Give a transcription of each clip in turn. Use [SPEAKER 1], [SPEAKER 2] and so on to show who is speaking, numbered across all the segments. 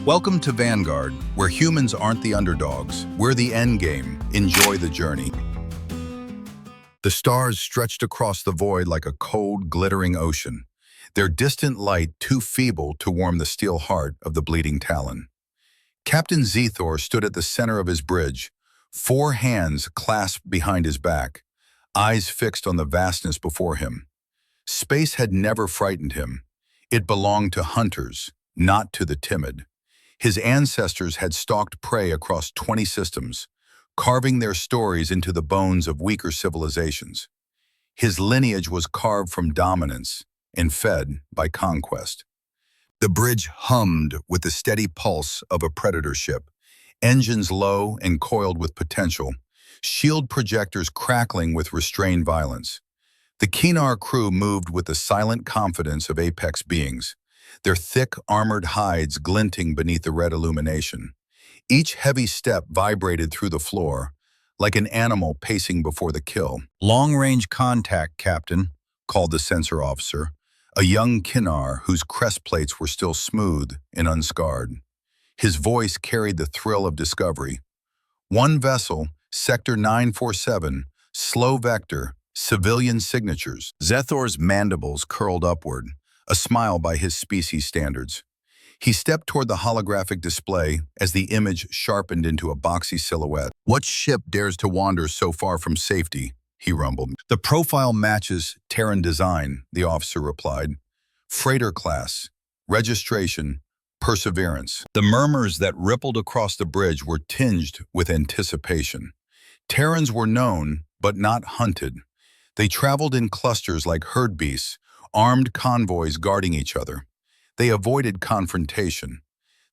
[SPEAKER 1] Welcome to Vanguard, where humans aren't the underdogs. We're the endgame. Enjoy the journey. The stars stretched across the void like a cold, glittering ocean, their distant light too feeble to warm the steel heart of the bleeding Talon. Captain Zethor stood at the center of his bridge, 4 hands clasped behind his back, eyes fixed on the vastness before him. Space had never frightened him. It belonged to hunters, not to the timid. His ancestors had stalked prey across 20 systems, carving their stories into the bones of weaker civilizations. His lineage was carved from dominance and fed by conquest. The bridge hummed with the steady pulse of a predator ship, engines low and coiled with potential, shield projectors crackling with restrained violence. The Kinar crew moved with the silent confidence of apex beings, their thick, armored hides glinting beneath the red illumination. Each heavy step vibrated through the floor, like an animal pacing before the kill. "Long-range contact, Captain," called the sensor officer, a young Kinar whose crest plates were still smooth and unscarred. His voice carried the thrill of discovery. "One vessel, Sector 947, slow vector, civilian signatures." Zethor's mandibles curled upward, a smile by his species standards. He stepped toward the holographic display as the image sharpened into a boxy silhouette. "What ship dares to wander so far from safety?" he rumbled. "The profile matches Terran design," the officer replied. "Freighter class, registration, Perseverance." The murmurs that rippled across the bridge were tinged with anticipation. Terrans were known, but not hunted. They traveled in clusters like herd beasts, armed convoys guarding each other. They avoided confrontation.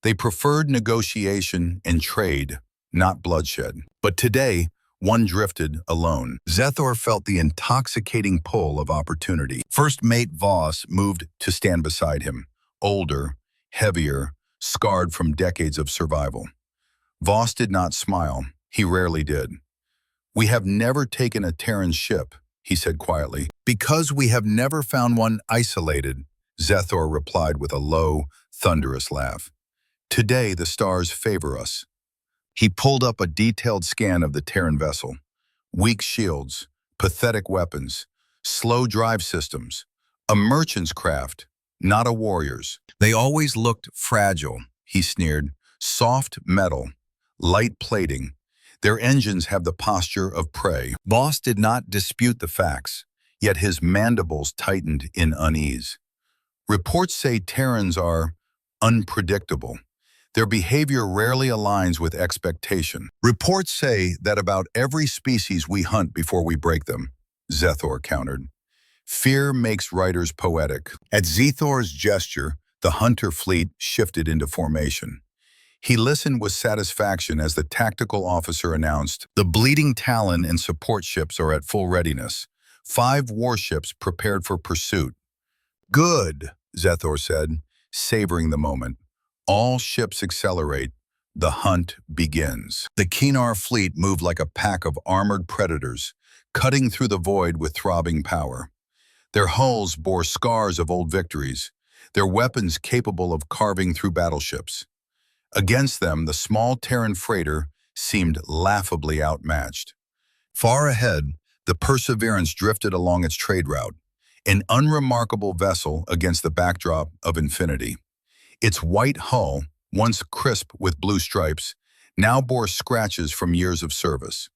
[SPEAKER 1] They preferred negotiation and trade, not bloodshed. But today, one drifted alone. Zethor felt the intoxicating pull of opportunity. First mate Voss moved to stand beside him, older, heavier, scarred from decades of survival. Voss did not smile. He rarely did. "We have never taken a Terran ship," he said quietly. "Because we have never found one isolated," Zethor replied with a low, thunderous laugh. "Today the stars favor us." He pulled up a detailed scan of the Terran vessel. Weak shields, pathetic weapons, slow drive systems. A merchant's craft, not a warrior's. "They always looked fragile," he sneered. "Soft metal, light plating. Their engines have the posture of prey." Voss did not dispute the facts, yet his mandibles tightened in unease. "Reports say Terrans are unpredictable. Their behavior rarely aligns with expectation. Reports say that about every species we hunt before we break them," Zethor countered. "Fear makes writers poetic." At Zethor's gesture, the hunter fleet shifted into formation. He listened with satisfaction as the tactical officer announced, "The bleeding Talon and support ships are at full readiness. 5 warships prepared for pursuit." "Good," Zethor said, savoring the moment. "All ships accelerate. The hunt begins." The Kinar fleet moved like a pack of armored predators, cutting through the void with throbbing power. Their hulls bore scars of old victories, their weapons capable of carving through battleships. Against them, the small Terran freighter seemed laughably outmatched. Far ahead, the Perseverance drifted along its trade route, an unremarkable vessel against the backdrop of infinity. Its white hull, once crisp with blue stripes, now bore scratches from years of service.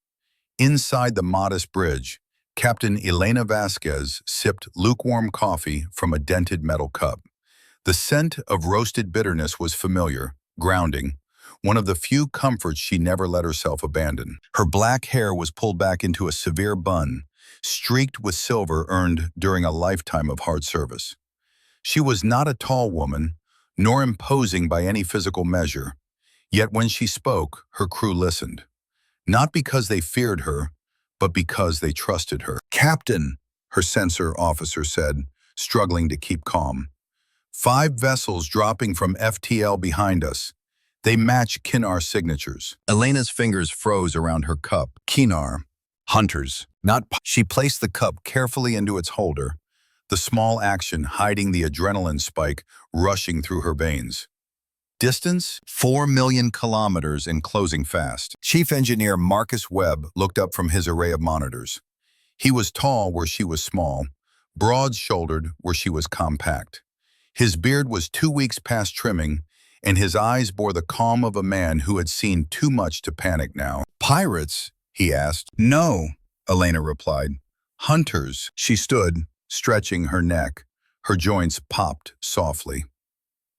[SPEAKER 1] Inside the modest bridge, Captain Elena Vasquez sipped lukewarm coffee from a dented metal cup. The scent of roasted bitterness was familiar, grounding, one of the few comforts she never let herself abandon. Her black hair was pulled back into a severe bun, streaked with silver earned during a lifetime of hard service. She was not a tall woman, nor imposing by any physical measure, yet when she spoke, her crew listened. Not because they feared her, but because they trusted her. "Captain," her sensor officer said, struggling to keep calm. "5 vessels dropping from FTL behind us. They match Kinar signatures." Elena's fingers froze around her cup. "Kinar. Hunters. Not." She placed the cup carefully into its holder, the small action hiding the adrenaline spike rushing through her veins. Distance? 4 million kilometers and closing fast. Chief Engineer Marcus Webb looked up from his array of monitors. He was tall where she was small, broad-shouldered where she was compact. His beard was 2 weeks past trimming, and his eyes bore the calm of a man who had seen too much to panic now. Pirates? He asked. No, Elena replied. Hunters. She stood, stretching her neck. Her joints popped softly.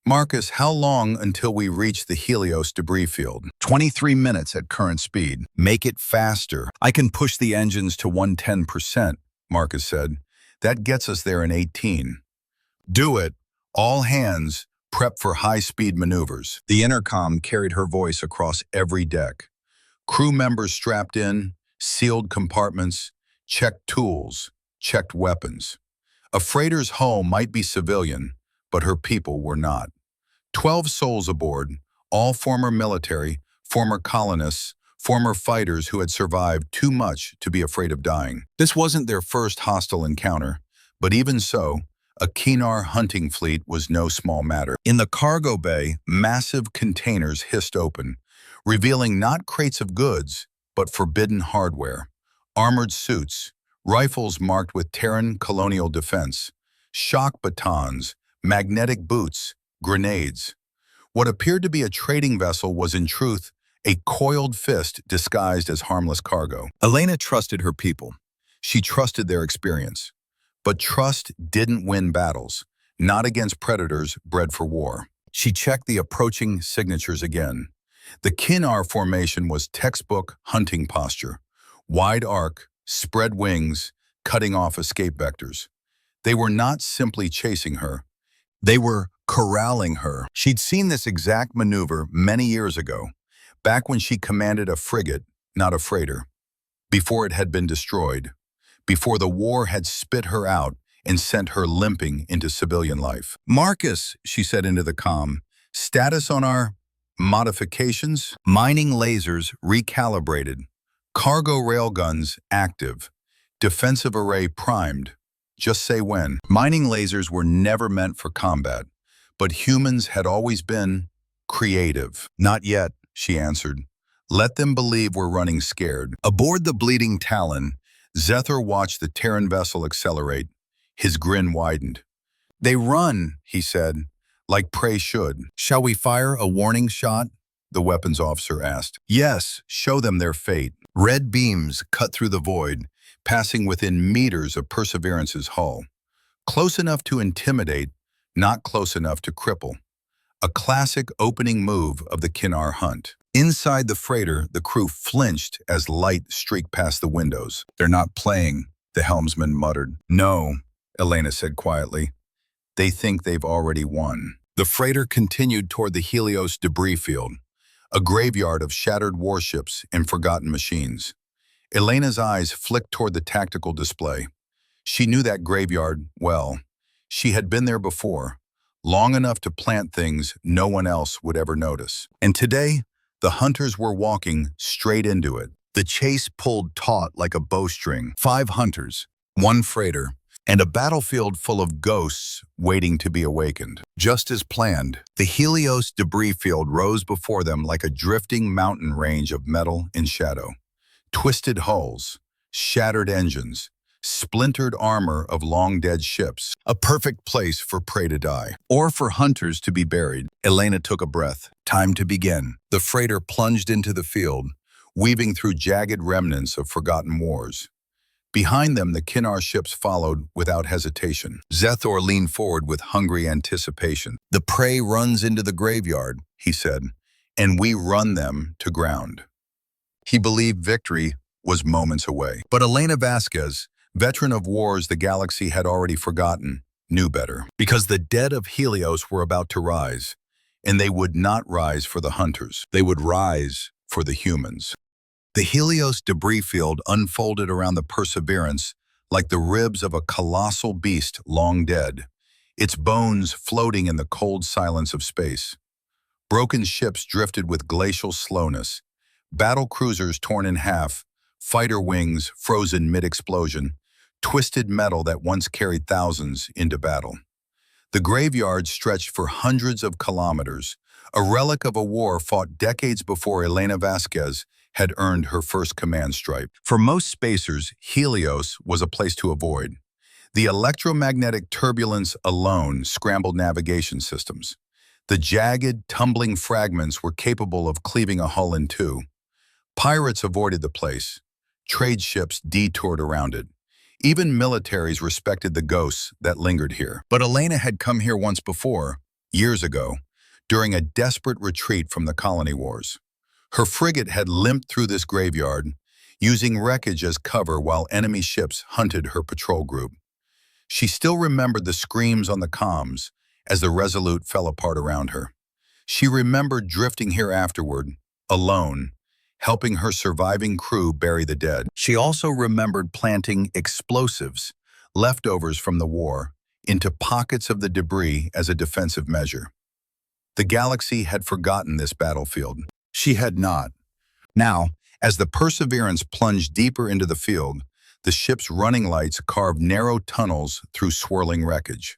[SPEAKER 1] Marcus, how long until we reach the Helios debris field? 23 minutes at current speed. Make it faster. I can push the engines to 110%, Marcus said. That gets us there in 18. Do it. All hands, prep for high-speed maneuvers. The intercom carried her voice across every deck. Crew members strapped in, sealed compartments, checked tools, checked weapons. A freighter's hull might be civilian, but her people were not. 12 souls aboard, all former military, former colonists, former fighters who had survived too much to be afraid of dying. This wasn't their first hostile encounter, but even so, a Kinar hunting fleet was no small matter. In the cargo bay, massive containers hissed open, revealing not crates of goods, but forbidden hardware. Armored suits, rifles marked with Terran colonial defense, shock batons, magnetic boots, grenades. What appeared to be a trading vessel was in truth a coiled fist disguised as harmless cargo. Elena trusted her people. She trusted their experience. But trust didn't win battles, not against predators bred for war. She checked the approaching signatures again. The Kinar formation was textbook hunting posture. Wide arc, spread wings, cutting off escape vectors. They were not simply chasing her. They were corralling her. She'd seen this exact maneuver many years ago, back when she commanded a frigate, not a freighter, before it had been destroyed, before the war had spit her out and sent her limping into civilian life. Marcus, she said into the comm, status on our modifications? Mining lasers recalibrated, cargo railguns active, defensive array primed. Just say when. Mining lasers were never meant for combat, but humans had always been creative. Not yet, she answered. Let them believe we're running scared. Aboard the Bleeding Talon, Zethar watched the Terran vessel accelerate. His grin widened. They run, he said, like prey should. Shall we fire a warning shot? The weapons officer asked. Yes, show them their fate. Red beams cut through the void, passing within meters of Perseverance's hull. Close enough to intimidate, not close enough to cripple. A classic opening move of the Kinar hunt. Inside the freighter, the crew flinched as light streaked past the windows. They're not playing, the helmsman muttered. No, Elena said quietly. They think they've already won. The freighter continued toward the Helios debris field, a graveyard of shattered warships and forgotten machines. Elena's eyes flicked toward the tactical display. She knew that graveyard well. She had been there before, long enough to plant things no one else would ever notice. And today, the hunters were walking straight into it. The chase pulled taut like a bowstring. 5 hunters, 1 freighter, and a battlefield full of ghosts waiting to be awakened. Just as planned, the Helios debris field rose before them like a drifting mountain range of metal and shadow. Twisted hulls, shattered engines, splintered armor of long-dead ships. A perfect place for prey to die, or for hunters to be buried. Elena took a breath. Time to begin. The freighter plunged into the field, weaving through jagged remnants of forgotten wars. Behind them, the Kinar ships followed without hesitation. Zethar leaned forward with hungry anticipation. The prey runs into the graveyard, he said, and we run them to ground. He believed victory was moments away. But Elena Vasquez, veteran of wars the galaxy had already forgotten, knew better. Because the dead of Helios were about to rise, and they would not rise for the hunters. They would rise for the humans. The Helios debris field unfolded around the Perseverance like the ribs of a colossal beast long dead, its bones floating in the cold silence of space. Broken ships drifted with glacial slowness, battle cruisers torn in half, fighter wings frozen mid-explosion, twisted metal that once carried thousands into battle. The graveyard stretched for hundreds of kilometers, a relic of a war fought decades before Elena Vasquez had earned her first command stripe. For most spacers, Helios was a place to avoid. The electromagnetic turbulence alone scrambled navigation systems. The jagged, tumbling fragments were capable of cleaving a hull in two. Pirates avoided the place. Trade ships detoured around it. Even militaries respected the ghosts that lingered here. But Elena had come here once before, years ago, during a desperate retreat from the colony wars. Her frigate had limped through this graveyard, using wreckage as cover while enemy ships hunted her patrol group. She still remembered the screams on the comms as the Resolute fell apart around her. She remembered drifting here afterward, alone, helping her surviving crew bury the dead. She also remembered planting explosives, leftovers from the war, into pockets of the debris as a defensive measure. The galaxy had forgotten this battlefield. She had not. Now, as the Perseverance plunged deeper into the field, the ship's running lights carved narrow tunnels through swirling wreckage.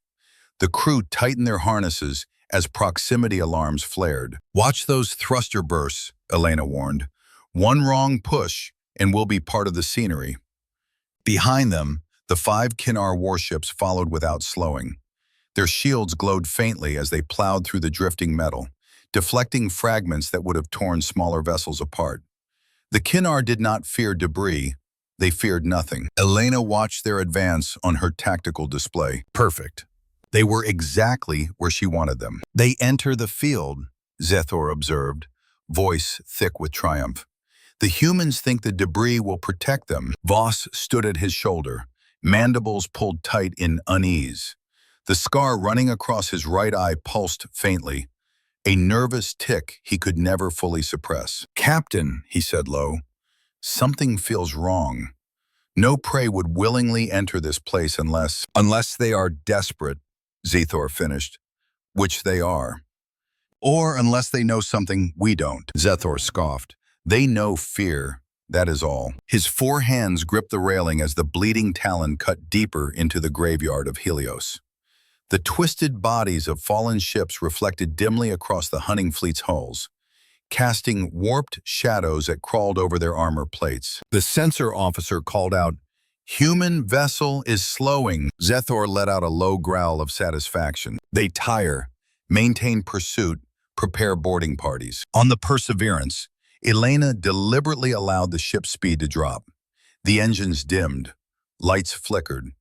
[SPEAKER 1] The crew tightened their harnesses as proximity alarms flared. "Watch those thruster bursts," Elena warned. "One wrong push, and we'll be part of the scenery." Behind them, the 5 Kinar warships followed without slowing. Their shields glowed faintly as they plowed through the drifting metal, deflecting fragments that would have torn smaller vessels apart. The Kinar did not fear debris. They feared nothing. Elena watched their advance on her tactical display. Perfect. They were exactly where she wanted them. "They enter the field," Zethor observed, voice thick with triumph. "The humans think the debris will protect them." Voss stood at his shoulder, mandibles pulled tight in unease. The scar running across his right eye pulsed faintly, a nervous tick he could never fully suppress. "Captain," he said low, "something feels wrong. No prey would willingly enter this place unless they are desperate," Zethor finished, "which they are. Or unless they know something we don't." Zethor scoffed. "They know fear, that is all." His 4 hands gripped the railing as the bleeding talon cut deeper into the graveyard of Helios. The twisted bodies of fallen ships reflected dimly across the hunting fleet's hulls, casting warped shadows that crawled over their armor plates. The sensor officer called out, "Human vessel is slowing." Zethor let out a low growl of satisfaction. "They tire, maintain pursuit, prepare boarding parties." On the Perseverance, Elena deliberately allowed the ship's speed to drop. The engines dimmed, lights flickered.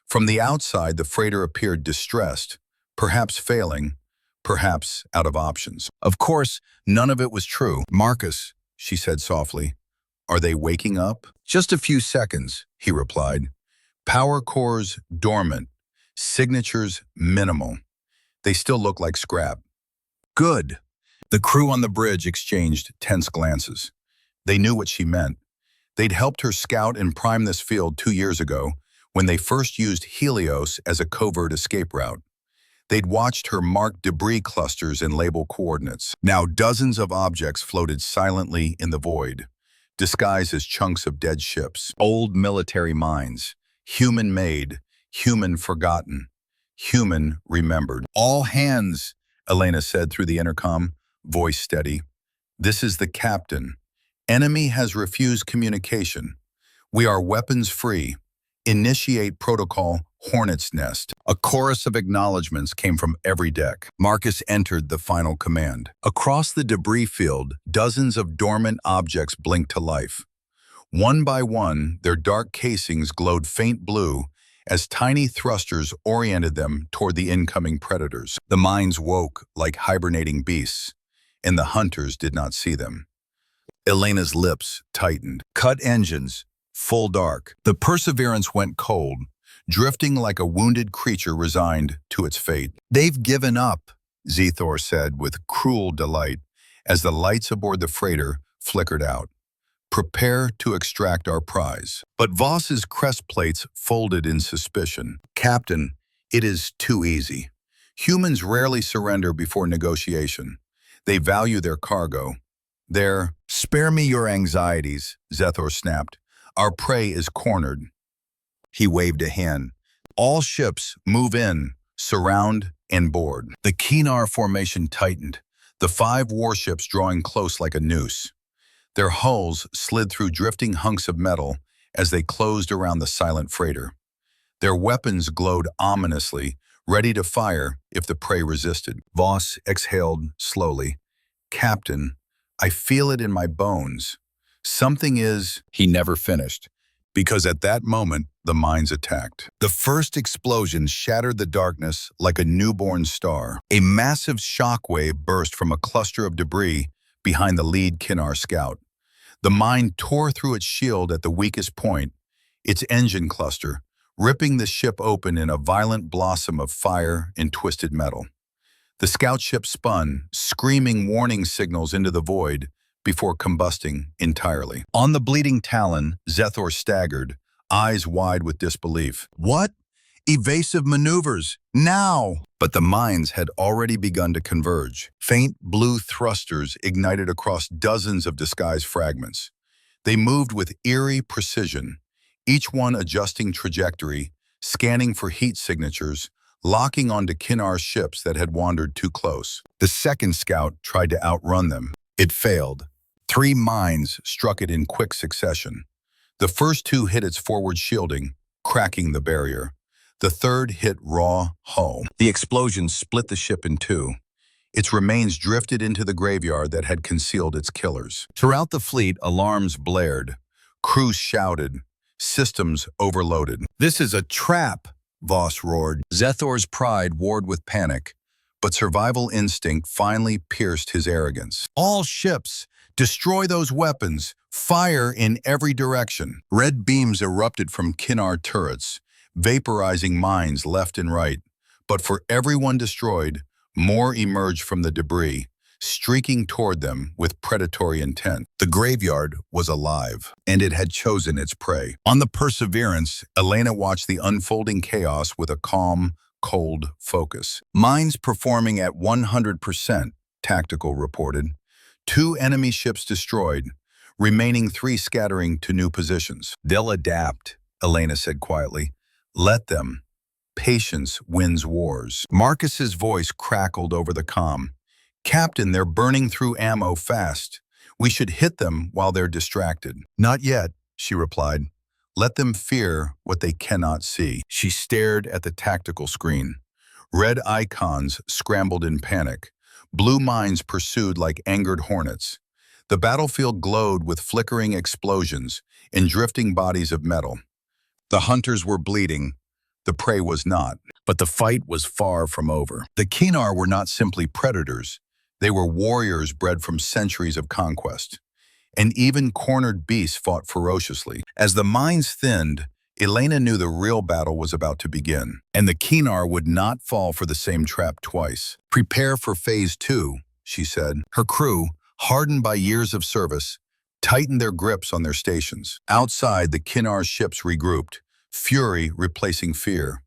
[SPEAKER 1] From the outside, the freighter appeared distressed, perhaps failing, perhaps out of options. Of course, none of it was true. "Marcus," she said softly, "are they waking up?" "Just a few seconds," he replied. "Power cores dormant, signatures minimal. They still look like scrap." "Good." The crew on the bridge exchanged tense glances. They knew what she meant. They'd helped her scout and prime this field 2 years ago when they first used Helios as a covert escape route. They'd watched her mark debris clusters and label coordinates. Now dozens of objects floated silently in the void, disguised as chunks of dead ships. Old military mines, human-made, human-forgotten, human-remembered. "All hands," Elena said through the intercom, voice steady. "This is the captain. Enemy has refused communication. We are weapons-free. Initiate protocol Hornet's Nest." A chorus of acknowledgments came from every deck. Marcus entered the final command. Across the debris field, dozens of dormant objects blinked to life. One by one, their dark casings glowed faint blue as tiny thrusters oriented them toward the incoming predators. The mines woke like hibernating beasts, and the hunters did not see them. Elena's lips tightened. Cut engines, full dark. The Perseverance went cold, drifting like a wounded creature resigned to its fate. "They've given up," Zethor said with cruel delight as the lights aboard the freighter flickered out. "Prepare to extract our prize." But Voss's crest plates folded in suspicion. "Captain, it is too easy. Humans rarely surrender before negotiation. They value their cargo. Spare me your anxieties," Zethor snapped. "Our prey is cornered." He waved a hand. "All ships, move in. surround, and board. The Kinar formation tightened, the 5 warships drawing close like a noose. Their hulls slid through drifting hunks of metal as they closed around the silent freighter. Their weapons glowed ominously, ready to fire if the prey resisted. Voss exhaled slowly. "Captain, I feel it in my bones. Something is—" He never finished, because at that moment, the mines attacked. The first explosion shattered the darkness like a newborn star. A massive shockwave burst from a cluster of debris behind the lead Kinar scout. The mine tore through its shield at the weakest point, its engine cluster, ripping the ship open in a violent blossom of fire and twisted metal. The scout ship spun, screaming warning signals into the void before combusting entirely. On the bleeding Talon, Zethor staggered, eyes wide with disbelief. "What? Evasive maneuvers, now!" But the mines had already begun to converge. Faint blue thrusters ignited across dozens of disguised fragments. They moved with eerie precision, each one adjusting trajectory, scanning for heat signatures, locking onto Kinar's ships that had wandered too close. The second scout tried to outrun them. It failed. 3 mines struck it in quick succession. The first 2 hit its forward shielding, cracking the barrier. The third hit raw hull. The explosion split the ship in 2. Its remains drifted into the graveyard that had concealed its killers. Throughout the fleet, alarms blared. Crews shouted. Systems overloaded. "This is a trap," Voss roared. Zethor's pride warred with panic, but survival instinct finally pierced his arrogance. "All ships, destroy those weapons. Fire in every direction." Red beams erupted from Kinar turrets, vaporizing mines left and right. But for everyone destroyed, more emerged from the debris, streaking toward them with predatory intent. The graveyard was alive, and it had chosen its prey. On the Perseverance, Elena watched the unfolding chaos with a calm, cold focus. "Mines performing at 100%, Tactical reported. 2 enemy ships destroyed, remaining 3 scattering to new positions. "They'll adapt," Elena said quietly. "Let them. Patience wins wars." Marcus's voice crackled over the comm. "Captain, they're burning through ammo fast. We should hit them while they're distracted." "Not yet," she replied. "Let them fear what they cannot see." She stared at the tactical screen. Red icons scrambled in panic. Blue mines pursued like angered hornets. The battlefield glowed with flickering explosions and drifting bodies of metal. The hunters were bleeding. The prey was not. But the fight was far from over. The Kinar were not simply predators. They were warriors bred from centuries of conquest. And even cornered beasts fought ferociously. As the mines thinned, Elena knew the real battle was about to begin. And the Kinar would not fall for the same trap twice. "Prepare for Phase 2, she said. Her crew, hardened by years of service, tightened their grips on their stations. Outside, the Kinar ships regrouped, fury replacing fear.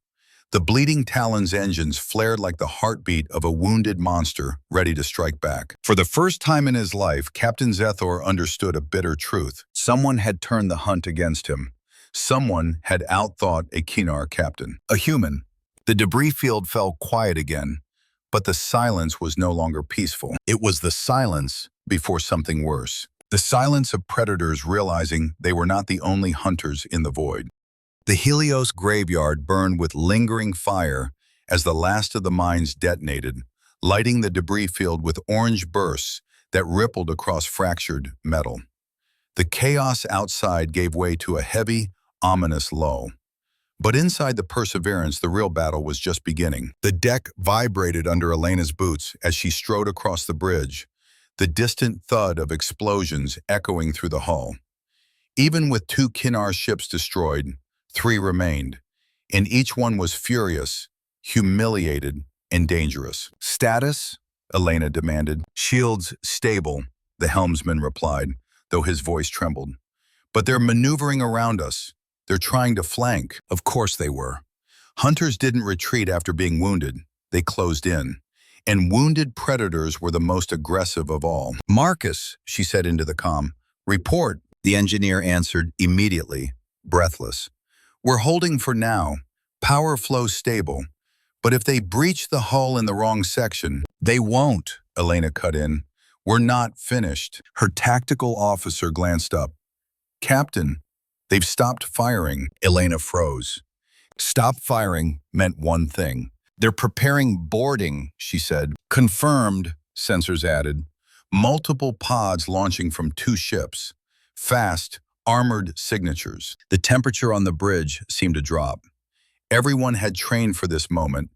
[SPEAKER 1] The bleeding Talon's engines flared like the heartbeat of a wounded monster ready to strike back. For the first time in his life, Captain Zethor understood a bitter truth. Someone had turned the hunt against him. Someone had outthought a Kinar captain. A human. The debris field fell quiet again, but the silence was no longer peaceful. It was the silence before something worse. The silence of predators realizing they were not the only hunters in the void. The Helios Graveyard burned with lingering fire as the last of the mines detonated, lighting the debris field with orange bursts that rippled across fractured metal. The chaos outside gave way to a heavy, ominous lull. But inside the Perseverance, the real battle was just beginning. The deck vibrated under Elena's boots as she strode across the bridge, the distant thud of explosions echoing through the hull. Even with 2 Kinar ships destroyed, 3 remained, and each one was furious, humiliated, and dangerous. "Status?" Elena demanded. "Shields stable," the helmsman replied, though his voice trembled. "But they're maneuvering around us. They're trying to flank." Of course they were. Hunters didn't retreat after being wounded. They closed in. And wounded predators were the most aggressive of all. "Marcus," she said into the comm. "Report." The engineer answered immediately, breathless. "We're holding for now. Power flow stable. But if they breach the hull in the wrong section, they won't, Elena cut in. We're not finished. Her tactical officer glanced up. Captain, they've stopped firing. Elena froze. Stop firing meant one thing. They're preparing boarding, she said. Confirmed, sensors added. Multiple pods launching from 2 ships. Fast, armored signatures. The temperature on the bridge seemed to drop. Everyone had trained for this moment,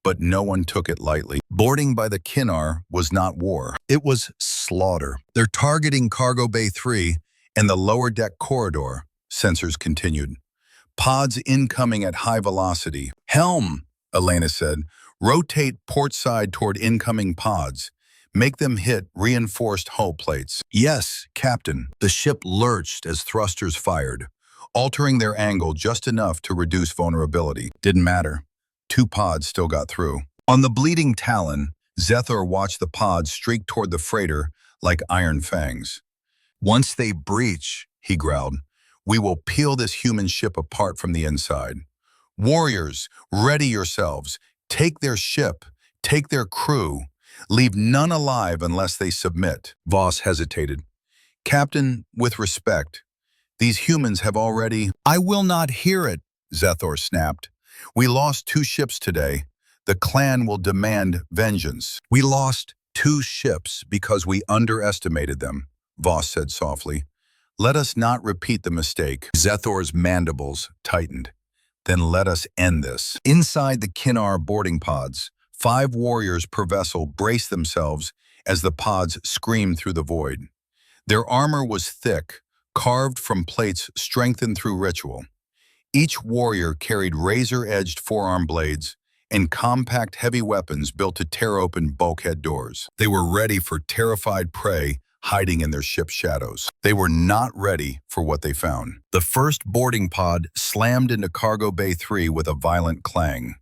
[SPEAKER 1] but no one took it lightly. Boarding by the Kinar was not war. It was slaughter. They're targeting Cargo Bay 3 and the lower deck corridor, sensors continued. Pods incoming at high velocity. Helm, Elena said. Rotate port side toward incoming pods. Make them hit reinforced hull plates. Yes, Captain. The ship lurched as thrusters fired, altering their angle just enough to reduce vulnerability. Didn't matter. 2 pods still got through. On the bleeding Talon, Zethor watched the pods streak toward the freighter like iron fangs. Once they breach, he growled, we will peel this human ship apart from the inside. Warriors, ready yourselves. Take their ship. Take their crew. Leave none alive unless they submit. Voss hesitated. Captain, with respect, these humans have already— I will not hear it, Zethor snapped. We lost 2 ships today. The clan will demand vengeance. We lost 2 ships because we underestimated them, Voss said softly. Let us not repeat the mistake. Zethor's mandibles tightened. Then let us end this. Inside the Kinar boarding pods, 5 warriors per vessel braced themselves as the pods screamed through the void. Their armor was thick, carved from plates strengthened through ritual. Each warrior carried razor-edged forearm blades and compact heavy weapons built to tear open bulkhead doors. They were ready for terrified prey hiding in their ship's shadows. They were not ready for what they found. The first boarding pod slammed into Cargo Bay 3 with a violent clang.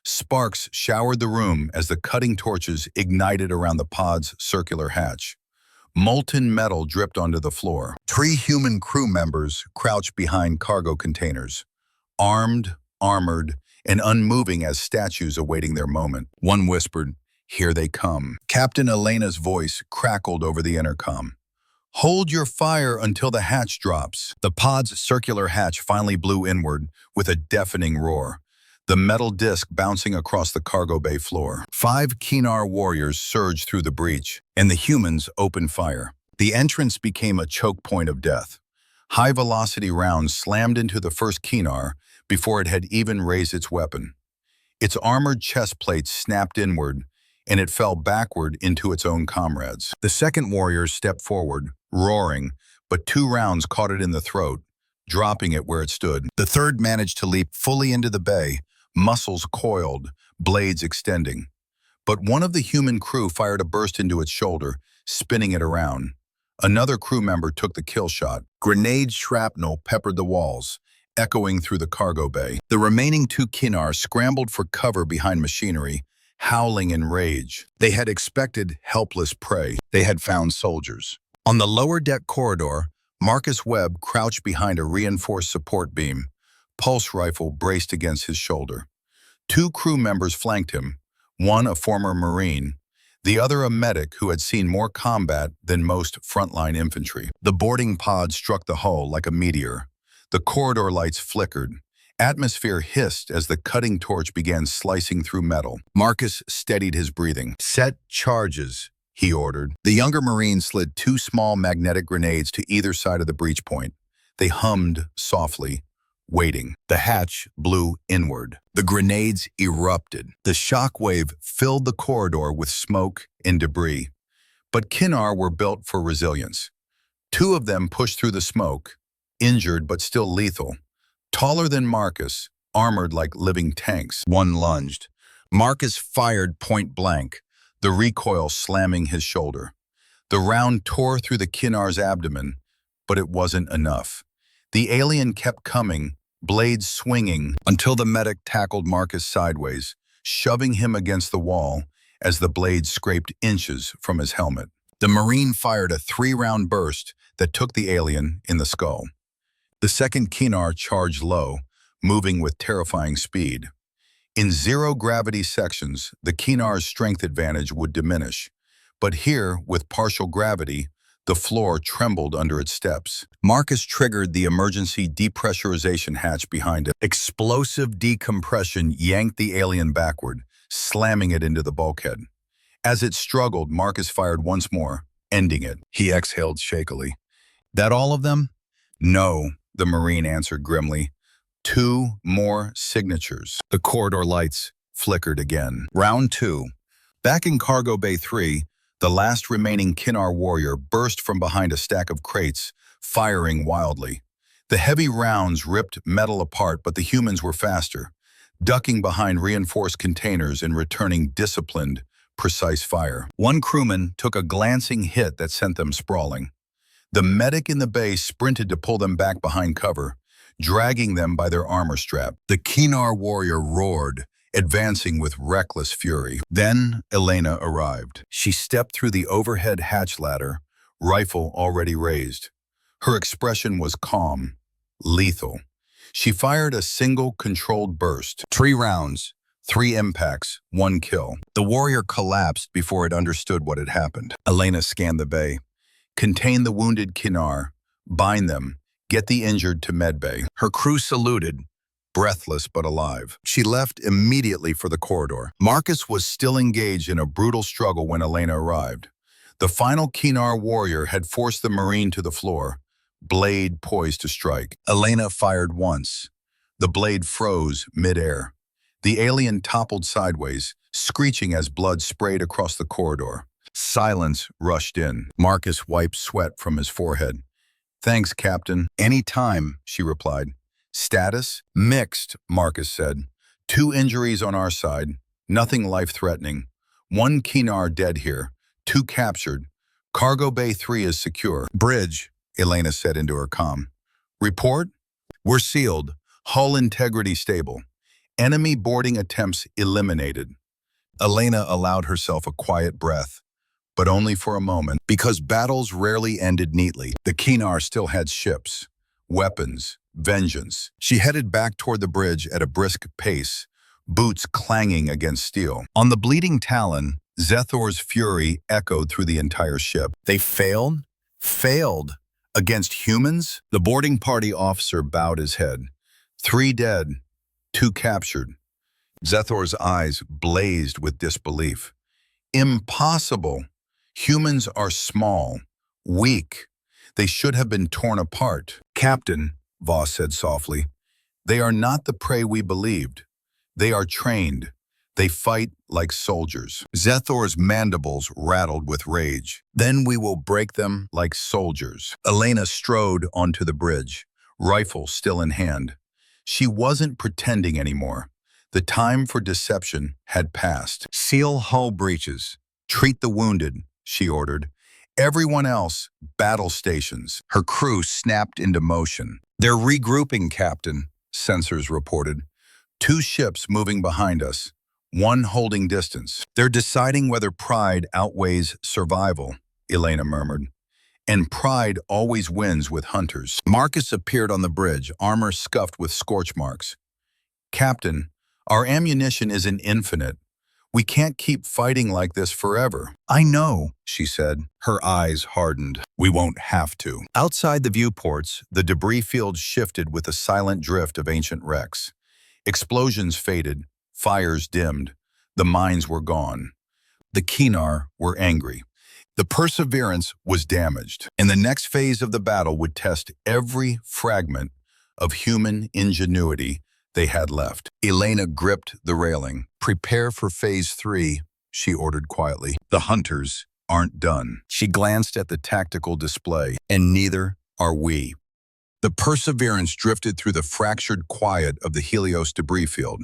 [SPEAKER 1] Sparks showered the room as the cutting torches ignited around the pod's circular hatch. Molten metal dripped onto the floor. 3 human crew members crouched behind cargo containers, armed, armored, and unmoving as statues awaiting their moment. One whispered, "Here they come." Captain Elena's voice crackled over the intercom. "Hold your fire until the hatch drops." The pod's circular hatch finally blew inward with a deafening roar, the metal disc bouncing across the cargo bay floor. 5 Kinar warriors surged through the breach, and the humans opened fire. The entrance became a choke point of death. High-velocity rounds slammed into the first Kinar before it had even raised its weapon. Its armored chest plates snapped inward, and it fell backward into its own comrades. The second warrior stepped forward, roaring, but 2 rounds caught it in the throat, dropping it where it stood. The third managed to leap fully into the bay, muscles coiled, blades extending. But one of the human crew fired a burst into its shoulder, spinning it around. Another crew member took the kill shot. Grenade shrapnel peppered the walls, echoing through the cargo bay. The remaining 2 Kinar scrambled for cover behind machinery, howling in rage. They had expected helpless prey. They had found soldiers. On the lower deck corridor, Marcus Webb crouched behind a reinforced support beam, pulse rifle braced against his shoulder. 2 crew members flanked him, one a former Marine, the other a medic who had seen more combat than most frontline infantry. The boarding pod struck the hull like a meteor. The corridor lights flickered. Atmosphere hissed as the cutting torch began slicing through metal. Marcus steadied his breathing. "Set charges," he ordered. The younger Marine slid 2 small magnetic grenades to either side of the breach point. They hummed softly, waiting. The hatch blew inward. The grenades erupted. The shockwave filled the corridor with smoke and debris. But Kinar were built for resilience. 2 of them pushed through the smoke, injured but still lethal. Taller than Marcus, armored like living tanks. One lunged. Marcus fired point blank, the recoil slamming his shoulder. The round tore through the Kinar's abdomen, but it wasn't enough. The alien kept coming, blades swinging, until the medic tackled Marcus sideways, shoving him against the wall as the blade scraped inches from his helmet. The Marine fired a 3-round burst that took the alien in the skull. The second Kinar charged low, moving with terrifying speed. In zero-gravity sections, the Kinar's strength advantage would diminish. But here, with partial gravity, the floor trembled under its steps. Marcus triggered the emergency depressurization hatch behind it. Explosive decompression yanked the alien backward, slamming it into the bulkhead. As it struggled, Marcus fired once more, ending it. He exhaled shakily. That all of them? No, the Marine answered grimly. 2 more signatures. The corridor lights flickered again. Round 2. Back in Cargo Bay 3, the last remaining Kinar warrior burst from behind a stack of crates, firing wildly. The heavy rounds ripped metal apart, but the humans were faster, ducking behind reinforced containers and returning disciplined, precise fire. One crewman took a glancing hit that sent them sprawling. The medic in the bay sprinted to pull them back behind cover, dragging them by their armor strap. The Kinar warrior roared, advancing with reckless fury. Then Elena arrived. She stepped through the overhead hatch ladder, rifle already raised. Her expression was calm, lethal. She fired a single controlled burst. 3 rounds, 3 impacts, 1 kill. The warrior collapsed before it understood what had happened. Elena scanned the bay. Contain the wounded Kinar, bind them, get the injured to medbay. Her crew saluted, breathless but alive. She left immediately for the corridor. Marcus was still engaged in a brutal struggle when Elena arrived. The final Kinar warrior had forced the Marine to the floor, blade poised to strike. Elena fired once. The blade froze midair. The alien toppled sideways, screeching as blood sprayed across the corridor. Silence rushed in. Marcus wiped sweat from his forehead. Thanks, Captain. Any time, she replied. Status? Mixed, Marcus said. 2 injuries on our side. Nothing life-threatening. 1 Kinar dead here. 2 captured. Cargo Bay 3 is secure. Bridge, Elena said into her comm. Report? We're sealed. Hull integrity stable. Enemy boarding attempts eliminated. Elena allowed herself a quiet breath, but only for a moment, because battles rarely ended neatly. The Kinar still had ships, weapons, vengeance. She headed back toward the bridge at a brisk pace, boots clanging against steel. On the bleeding Talon, Zethor's fury echoed through the entire ship. They failed? Failed? Against humans? The boarding party officer bowed his head. 3 dead, 2 captured. Zethor's eyes blazed with disbelief. Impossible! Humans are small, weak. They should have been torn apart. Captain, Voss said softly, they are not the prey we believed. They are trained. They fight like soldiers. Zethor's mandibles rattled with rage. Then we will break them like soldiers. Elena strode onto the bridge, rifle still in hand. She wasn't pretending anymore. The time for deception had passed. Seal hull breaches. Treat the wounded, she ordered. Everyone else, battle stations. Her crew snapped into motion. They're regrouping, Captain, sensors reported. 2 ships moving behind us, 1 holding distance. They're deciding whether pride outweighs survival, Elena murmured. And pride always wins with hunters. Marcus appeared on the bridge, armor scuffed with scorch marks. Captain, our ammunition isn't infinite. We can't keep fighting like this forever. I know, she said. Her eyes hardened. We won't have to. Outside the viewports, the debris field shifted with a silent drift of ancient wrecks. Explosions faded, fires dimmed. The mines were gone. The Kinar were angry. The Perseverance was damaged, and the next phase of the battle would test every fragment of human ingenuity they had left. Elena gripped the railing. Prepare for phase 3, she ordered quietly. The hunters aren't done. She glanced at the tactical display, and neither are we. The Perseverance drifted through the fractured quiet of the Helios debris field,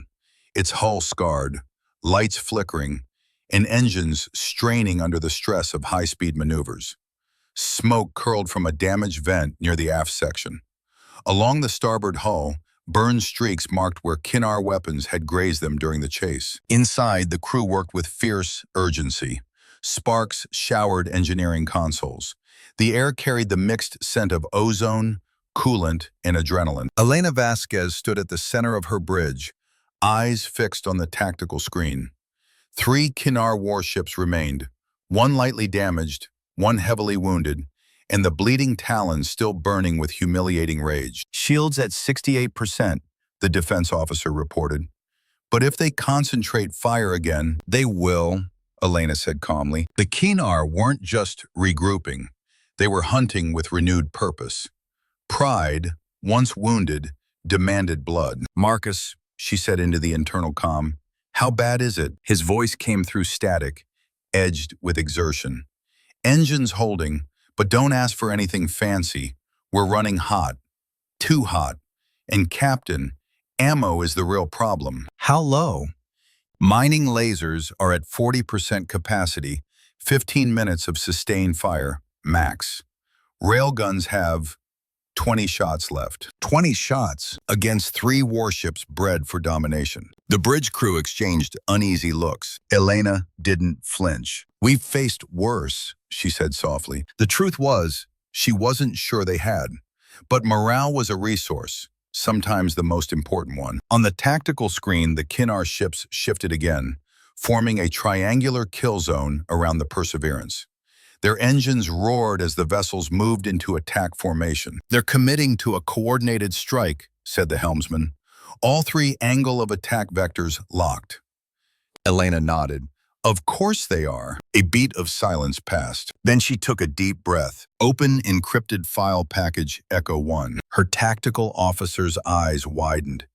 [SPEAKER 1] its hull scarred, lights flickering, and engines straining under the stress of high-speed maneuvers. Smoke curled from a damaged vent near the aft section. Along the starboard hull, burned streaks marked where Kinar weapons had grazed them during the chase. Inside, the crew worked with fierce urgency. Sparks showered engineering consoles. The air carried the mixed scent of ozone, coolant, and adrenaline. Elena Vasquez stood at the center of her bridge, eyes fixed on the tactical screen. 3 Kinar warships remained, one lightly damaged, one heavily wounded, and the bleeding talons still burning with humiliating rage. Shields at 68%, the defense officer reported. But if they concentrate fire again, they will, Elena said calmly. The Kinar weren't just regrouping. They were hunting with renewed purpose. Pride, once wounded, demanded blood. Marcus, she said into the internal comm, how bad is it? His voice came through static, edged with exertion. Engines holding, but don't ask for anything fancy. We're running hot. Too hot. And Captain, ammo is the real problem. How low? Mining lasers are at 40% capacity, 15 minutes of sustained fire, max. Railguns have 20 shots left. 20 shots against 3 warships bred for domination. The bridge crew exchanged uneasy looks. Elena didn't flinch. We've faced worse, she said softly. The truth was, she wasn't sure they had. But morale was a resource, sometimes the most important one. On the tactical screen, the Kinar ships shifted again, forming a triangular kill zone around the Perseverance. Their engines roared as the vessels moved into attack formation. They're committing to a coordinated strike, said the helmsman. All 3 angle of attack vectors locked. Elena nodded. Of course they are. A beat of silence passed. Then she took a deep breath. Open encrypted file package Echo 1. Her tactical officer's eyes widened.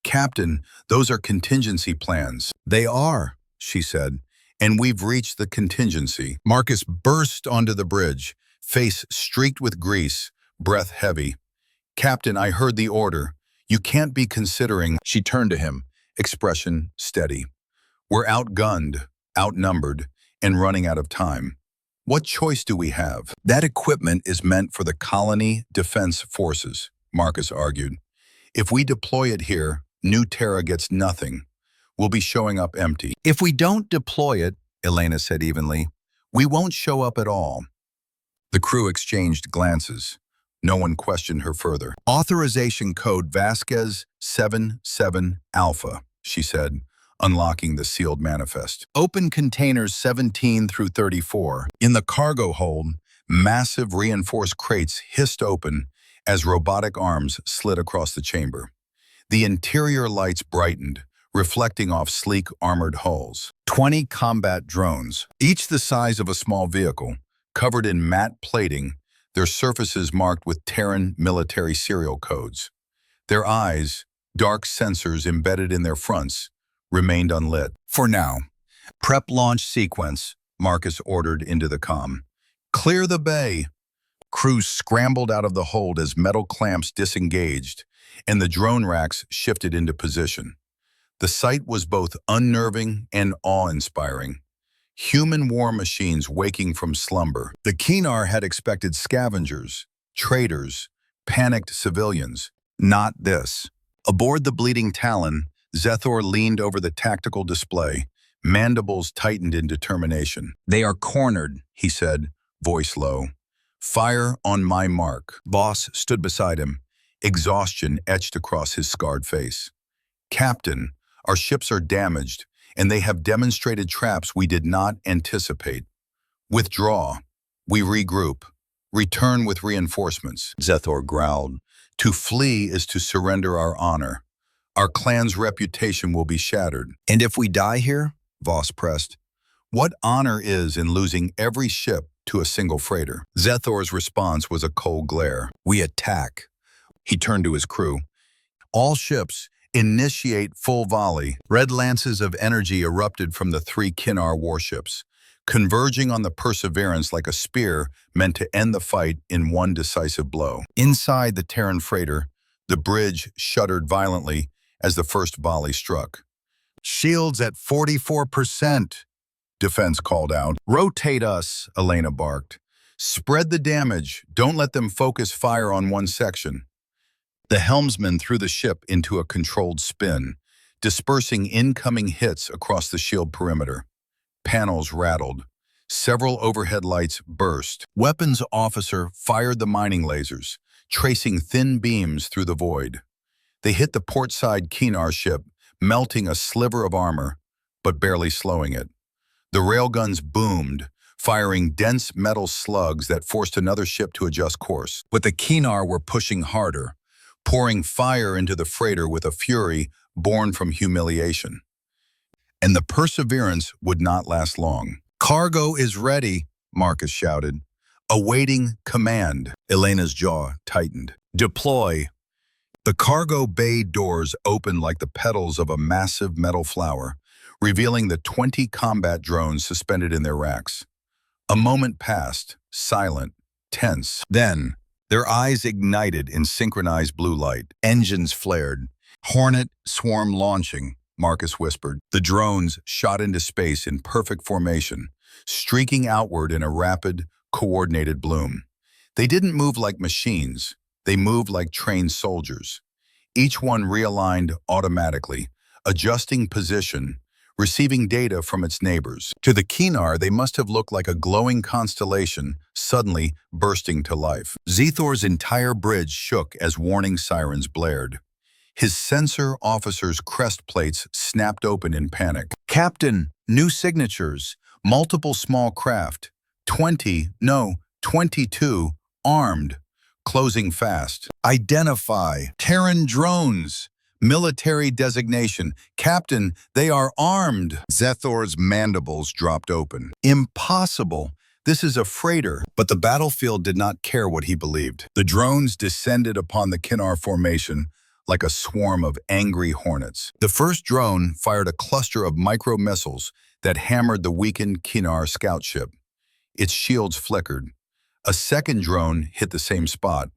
[SPEAKER 1] Captain, those are contingency plans. They are, she said. And we've reached the contingency. Marcus burst onto the bridge, face streaked with grease, breath heavy. Captain, I heard the order. You can't be considering. She turned to him, expression steady. We're outgunned, outnumbered, and running out of time. What choice do we have? That equipment is meant for the colony defense forces, Marcus argued. If we deploy it here, New Terra gets nothing. We'll be showing up empty. If we don't deploy it, Elena said evenly, we won't show up at all. The crew exchanged glances. No one questioned her further. Authorization code Vasquez 77 Alpha, she said, unlocking the sealed manifest. Open containers 17 through 34. In the cargo hold, massive reinforced crates hissed open as robotic arms slid across the chamber. The interior lights brightened, reflecting off sleek armored hulls. 20 combat drones, each the size of a small vehicle, covered in matte plating, their surfaces marked with Terran military serial codes. Their eyes, dark sensors embedded in their fronts, remained unlit. For now. Prep launch sequence, Marcus ordered into the comm. Clear the bay. Crews scrambled out of the hold as metal clamps disengaged, and the drone racks shifted into position. The sight was both unnerving and awe-inspiring. Human war machines waking from slumber. The Kinar had expected scavengers, traders, panicked civilians. Not this. Aboard the Bleeding Talon, Zethor leaned over the tactical display, mandibles tightened in determination. They are cornered, he said, voice low. Fire on my mark. Boss stood beside him, exhaustion etched across his scarred face. Captain, our ships are damaged, and they have demonstrated traps we did not anticipate. Withdraw. We regroup. Return with reinforcements, Zethor growled. To flee is to surrender our honor. Our clan's reputation will be shattered. And if we die here, Voss pressed, what honor is in losing every ship to a single freighter? Zethor's response was a cold glare. We attack. He turned to his crew. All ships, initiate full volley. Red lances of energy erupted from the 3 Kinar warships, converging on the Perseverance like a spear meant to end the fight in one decisive blow. Inside the Terran freighter, the bridge shuddered violently as the first volley struck. Shields at 44%, defense called out. Rotate us, Elena barked. Spread the damage. Don't let them focus fire on one section. The helmsman threw the ship into a controlled spin, dispersing incoming hits across the shield perimeter. Panels rattled. Several overhead lights burst. Weapons officer fired the mining lasers, tracing thin beams through the void. They hit the portside Kinar ship, melting a sliver of armor, but barely slowing it. The railguns boomed, firing dense metal slugs that forced another ship to adjust course. But the Kinar were pushing harder, pouring fire into the freighter with a fury born from humiliation. And the Perseverance would not last long. "Cargo is ready," Marcus shouted. "Awaiting command." Elena's jaw tightened. "Deploy." The cargo bay doors opened like the petals of a massive metal flower, revealing the 20 combat drones suspended in their racks. A moment passed, silent, tense. Then, their eyes ignited in synchronized blue light. Engines flared. "Hornet swarm launching," Marcus whispered. The drones shot into space in perfect formation, streaking outward in a rapid, coordinated bloom. They didn't move like machines. They moved like trained soldiers. Each one realigned automatically, adjusting position, receiving data from its neighbors. To the Kinar, they must have looked like a glowing constellation suddenly bursting to life. Zethor's entire bridge shook as warning sirens blared. His sensor officer's crest plates snapped open in panic. "Captain, new signatures, multiple small craft, 22, armed, closing fast. Identify, Terran drones, military designation. Captain, they are armed." Zethor's mandibles dropped open. "Impossible. This is a freighter." But the battlefield did not care what he believed. The drones descended upon the Kinar formation like a swarm of angry hornets. The first drone fired a cluster of micro-missiles that hammered the weakened Kinar scout ship. Its shields flickered. A second drone hit the same spot.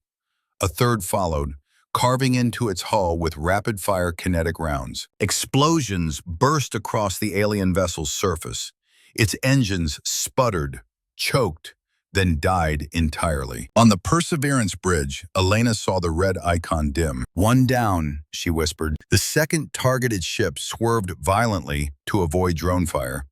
[SPEAKER 1] A third followed, carving into its hull with rapid-fire kinetic rounds. Explosions burst across the alien vessel's surface. Its engines sputtered, choked, then died entirely. On the Perseverance bridge, Elena saw the red icon dim. "One down," she whispered. The second targeted ship swerved violently to avoid drone fire,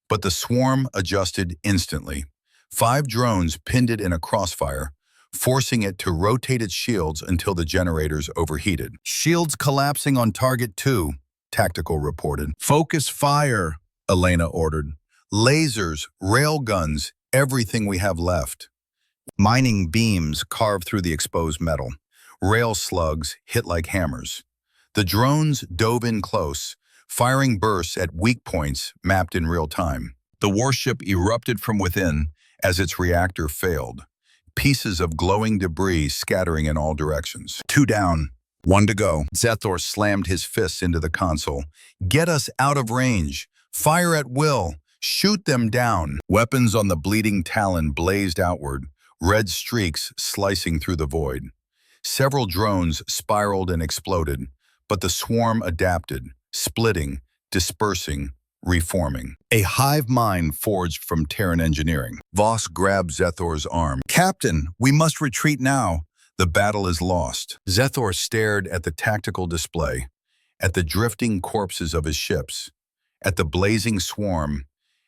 [SPEAKER 1] but the swarm adjusted instantly. 5 drones pinned it in a crossfire, forcing it to rotate its shields until the generators overheated. "Shields collapsing on target 2, Tactical reported. "Focus fire," Elena ordered. "Lasers, railguns, everything we have left." Mining beams carved through the exposed metal. Rail slugs hit like hammers. The drones dove in close, firing bursts at weak points mapped in real time. The warship erupted from within as its reactor failed, pieces of glowing debris scattering in all directions. 2 down, 1 to go. Zethor slammed his fists into the console. "Get us out of range. Fire at will. Shoot them down." Weapons on the bleeding Talon blazed outward, red streaks slicing through the void. Several drones spiraled and exploded, but the swarm adapted, splitting, dispersing, reforming. A hive mind forged from Terran engineering. Voss grabbed Zethor's arm. "Captain, we must retreat now. The battle is lost." Zethor stared at the tactical display, at the drifting corpses of his ships, at the blazing swarm,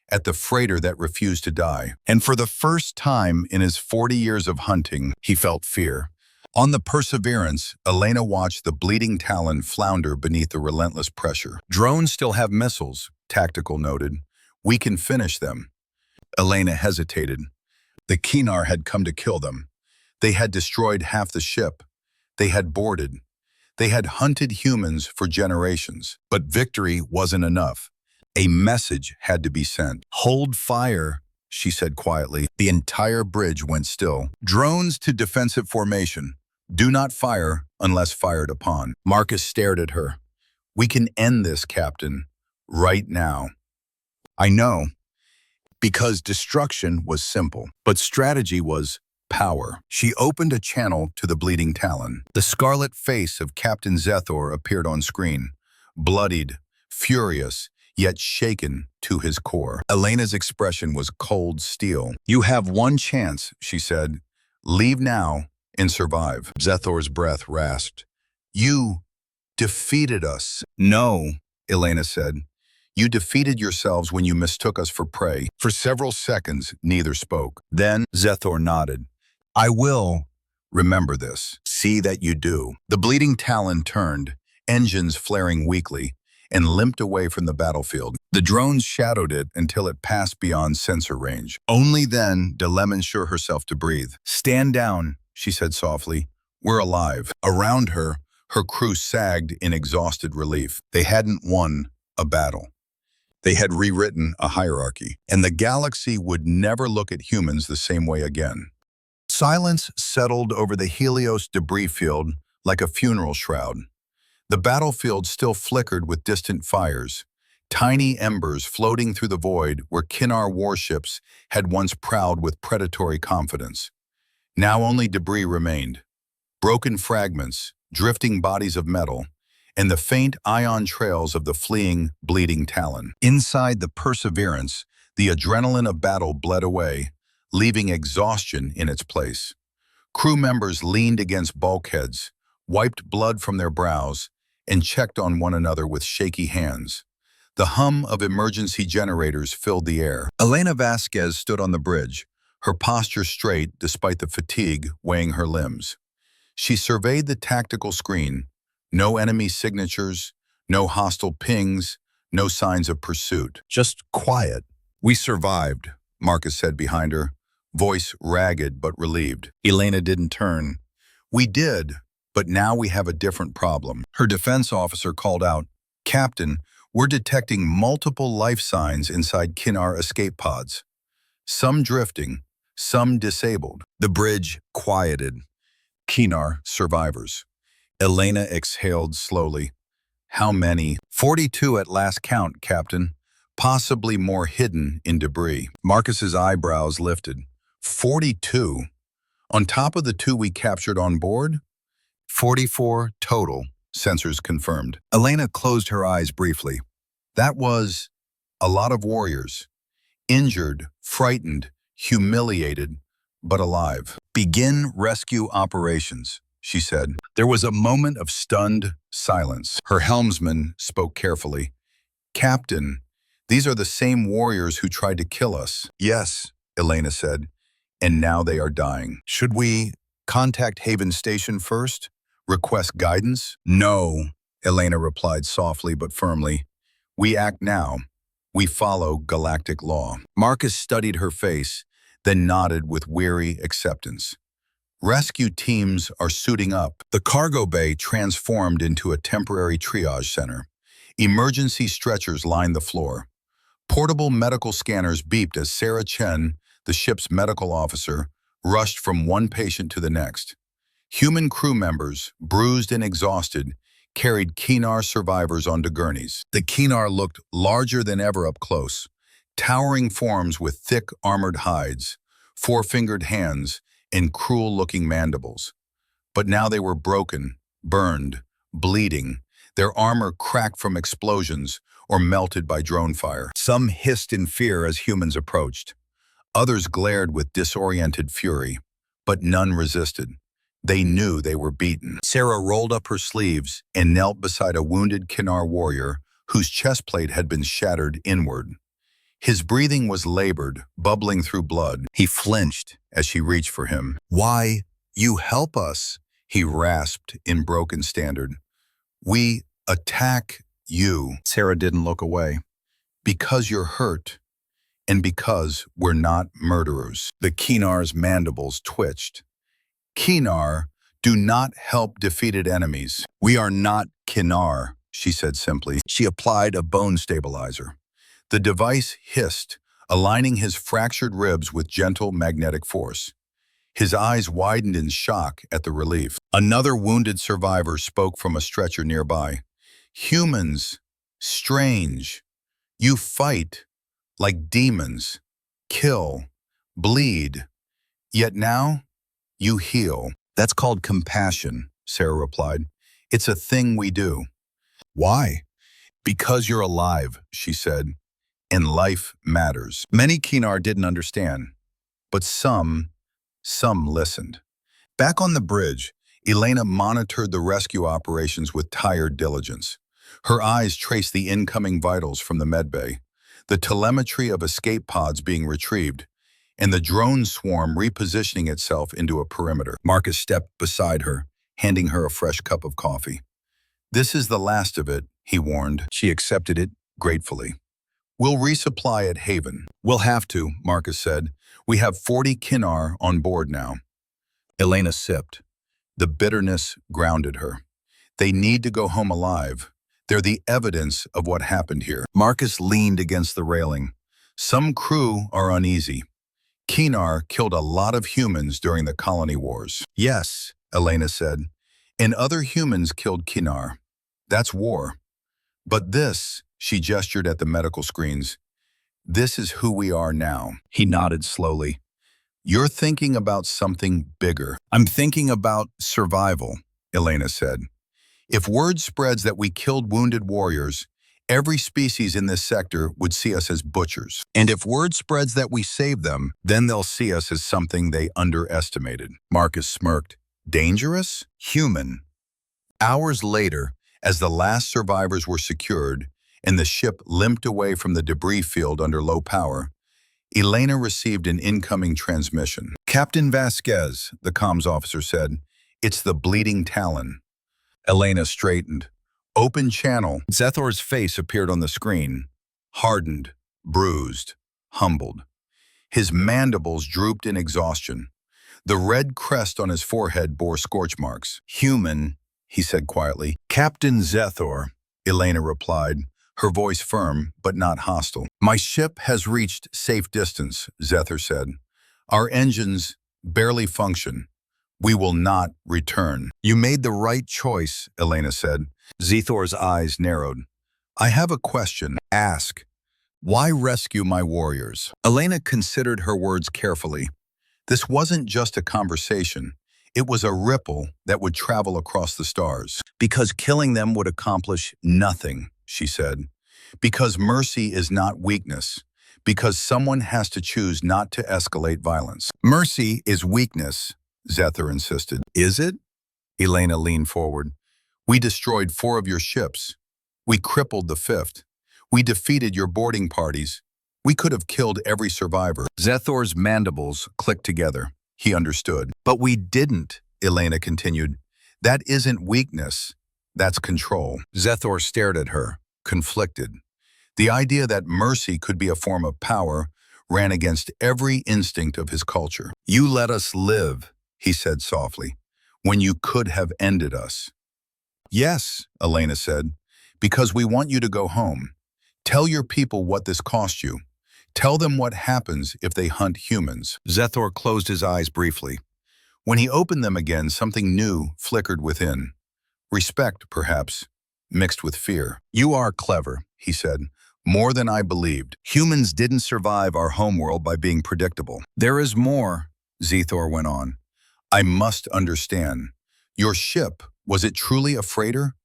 [SPEAKER 1] at the freighter that refused to die. And for the first time in his 40 years of hunting, he felt fear. On the Perseverance, Elena watched the bleeding Talon flounder beneath the relentless pressure. "Drones still have missiles," Tactical noted. "We can finish them." Elena hesitated. The Kinar had come to kill them. They had destroyed half the ship. They had boarded. They had hunted humans for generations. But victory wasn't enough. A message had to be sent. "Hold fire," she said quietly. The entire bridge went still. "Drones to defensive formation. Do not fire unless fired upon." Marcus stared at her. "We can end this, Captain. Right now." "I know." Because destruction was simple, but strategy was power. She opened a channel to the bleeding Talon. The scarlet face of Captain Zethor appeared on screen, bloodied, furious, yet shaken to his core. Elena's expression was cold steel. "You have one chance," she said. "Leave now and survive." Zethor's breath rasped. "You defeated us." "No," Elena said. "You defeated yourselves when you mistook us for prey." For several seconds, neither spoke. Then Zethor nodded. "I will remember this. See that you do." The bleeding Talon turned, engines flaring weakly, and limped away from the battlefield. The drones shadowed it until it passed beyond sensor range. Only then did Lemon show herself to breathe. "Stand down," she said softly. "We're alive." Around her, her crew sagged in exhausted relief. They hadn't won a battle. They had rewritten a hierarchy, and the galaxy would never look at humans the same way again. Silence settled over the Helios debris field like a funeral shroud. The battlefield still flickered with distant fires, tiny embers floating through the void where Kinar warships had once prowled with predatory confidence. Now only debris remained, broken fragments, drifting bodies of metal, and the faint ion trails of the fleeing, bleeding Talon. Inside the Perseverance, the adrenaline of battle bled away, leaving exhaustion in its place. Crew members leaned against bulkheads, wiped blood from their brows, and checked on one another with shaky hands. The hum of emergency generators filled the air. Elena Vasquez stood on the bridge, her posture straight despite the fatigue weighing her limbs. She surveyed the tactical screen. No enemy signatures, no hostile pings, no signs of pursuit. Just quiet. "We survived," Marcus said behind her, voice ragged but relieved. Elena didn't turn. "We did, but now we have a different problem." Her defense officer called out, "Captain, we're detecting multiple life signs inside Kinar escape pods. Some drifting, some disabled." The bridge quieted. Kinar survivors. Elena exhaled slowly. "How many?" 42 at last count, Captain. Possibly more hidden in debris. Marcus's eyebrows lifted. 42? On top of the 2 we captured on board? 44 total, sensors confirmed. Elena closed her eyes briefly. That was a lot of warriors. Injured, frightened, humiliated, but alive. "Begin rescue operations," she said. There was a moment of stunned silence. Her helmsman spoke carefully. "Captain, these are the same warriors who tried to kill us." "Yes," Elena said, "and now they are dying." "Should we contact Haven Station first? Request guidance?" "No," Elena replied softly but firmly. "We act now. We follow galactic law." Marcus studied her face, then nodded with weary acceptance. Rescue teams are suiting up. The cargo bay transformed into a temporary triage center. Emergency stretchers lined the floor. Portable medical scanners beeped as Sarah Chen, the ship's medical officer, rushed from one patient to the next. Human crew members, bruised and exhausted, carried Kinar survivors onto gurneys. The Kinar looked larger than ever up close, towering forms with thick armored hides, four-fingered hands, and cruel-looking mandibles. But now they were broken, burned, bleeding, their armor cracked from explosions or melted by drone fire. Some hissed in fear as humans approached. Others glared with disoriented fury, but none resisted. They knew they were beaten. Sarah rolled up her sleeves and knelt beside a wounded Kinar warrior whose chest plate had been shattered inward. His breathing was labored, bubbling through blood. He flinched as she reached for him. "Why, you help us," he rasped in broken standard. "We attack you." Sarah didn't look away. "Because you're hurt, and because we're not murderers." The Kinar's mandibles twitched. "Kinar do not help defeated enemies." "We are not Kinar," she said simply. She applied a bone stabilizer. The device hissed, aligning his fractured ribs with gentle magnetic force. His eyes widened in shock at the relief. Another wounded survivor spoke from a stretcher nearby. "Humans, strange. You fight like demons, kill, bleed. Yet now, you heal." "That's called compassion," Sarah replied. "It's a thing we do." "Why?" "Because you're alive," she said, "and life matters." Many Kinar didn't understand, but some listened. Back on the bridge, Elena monitored the rescue operations with tired diligence. Her eyes traced the incoming vitals from the medbay, the telemetry of escape pods being retrieved, and the drone swarm repositioning itself into a perimeter. Marcus stepped beside her, handing her a fresh cup of coffee. "This is the last of it," he warned. She accepted it gratefully. We'll resupply at Haven. We'll have to, Marcus said. We have 40 Kinar on board now. Elena sipped. The bitterness grounded her. They need to go home alive. They're the evidence of what happened here. Marcus leaned against the railing. Some crew are uneasy. Kinar killed a lot of humans during the colony wars. Yes, Elena said. And other humans killed Kinar. That's war. But this, she gestured at the medical screens, this is who we are now. He nodded slowly. You're thinking about something bigger. I'm thinking about survival, Elena said. If word spreads that we killed wounded warriors, every species in this sector would see us as butchers. And if word spreads that we saved them, then they'll see us as something they underestimated. Marcus smirked. Dangerous? Human. Hours later, as the last survivors were secured and the ship limped away from the debris field under low power, Elena received an incoming transmission. Captain Vasquez, the comms officer said, it's the Bleeding Talon. Elena straightened. Open channel. Zethor's face appeared on the screen. Hardened, bruised, humbled. His mandibles drooped in exhaustion. The red crest on his forehead bore scorch marks. Human, he said quietly. Captain Zethor, Elena replied, her voice firm but not hostile. My ship has reached safe distance, Zethor said. Our engines barely function. We will not return. You made the right choice, Elena said. Zethor's eyes narrowed. I have a question. Ask. Why rescue my warriors? Elena considered her words carefully. This wasn't just a conversation. It was a ripple that would travel across the stars. Because killing them would accomplish nothing, she said. Because mercy is not weakness. Because someone has to choose not to escalate violence. Mercy is weakness, Zethor insisted. Is it? Elena leaned forward. We destroyed 4 of your ships. We crippled the 5th. We defeated your boarding parties. We could have killed every survivor. Zethor's mandibles clicked together. He understood. But we didn't, Elena continued. That isn't weakness. That's control. Zethor stared at her, conflicted. The idea that mercy could be a form of power ran against every instinct of his culture. You let us live, he said softly, when you could have ended us. Yes, Elena said, because we want you to go home. Tell your people what this cost you. Tell them what happens if they hunt humans. Zethor closed his eyes briefly. When he opened them again, something new flickered within. Respect, perhaps, mixed with fear. You are clever, he said, more than I believed. Humans didn't survive our homeworld by being predictable. There is more, Zethor went on. I must understand. Your ship, was it truly a freighter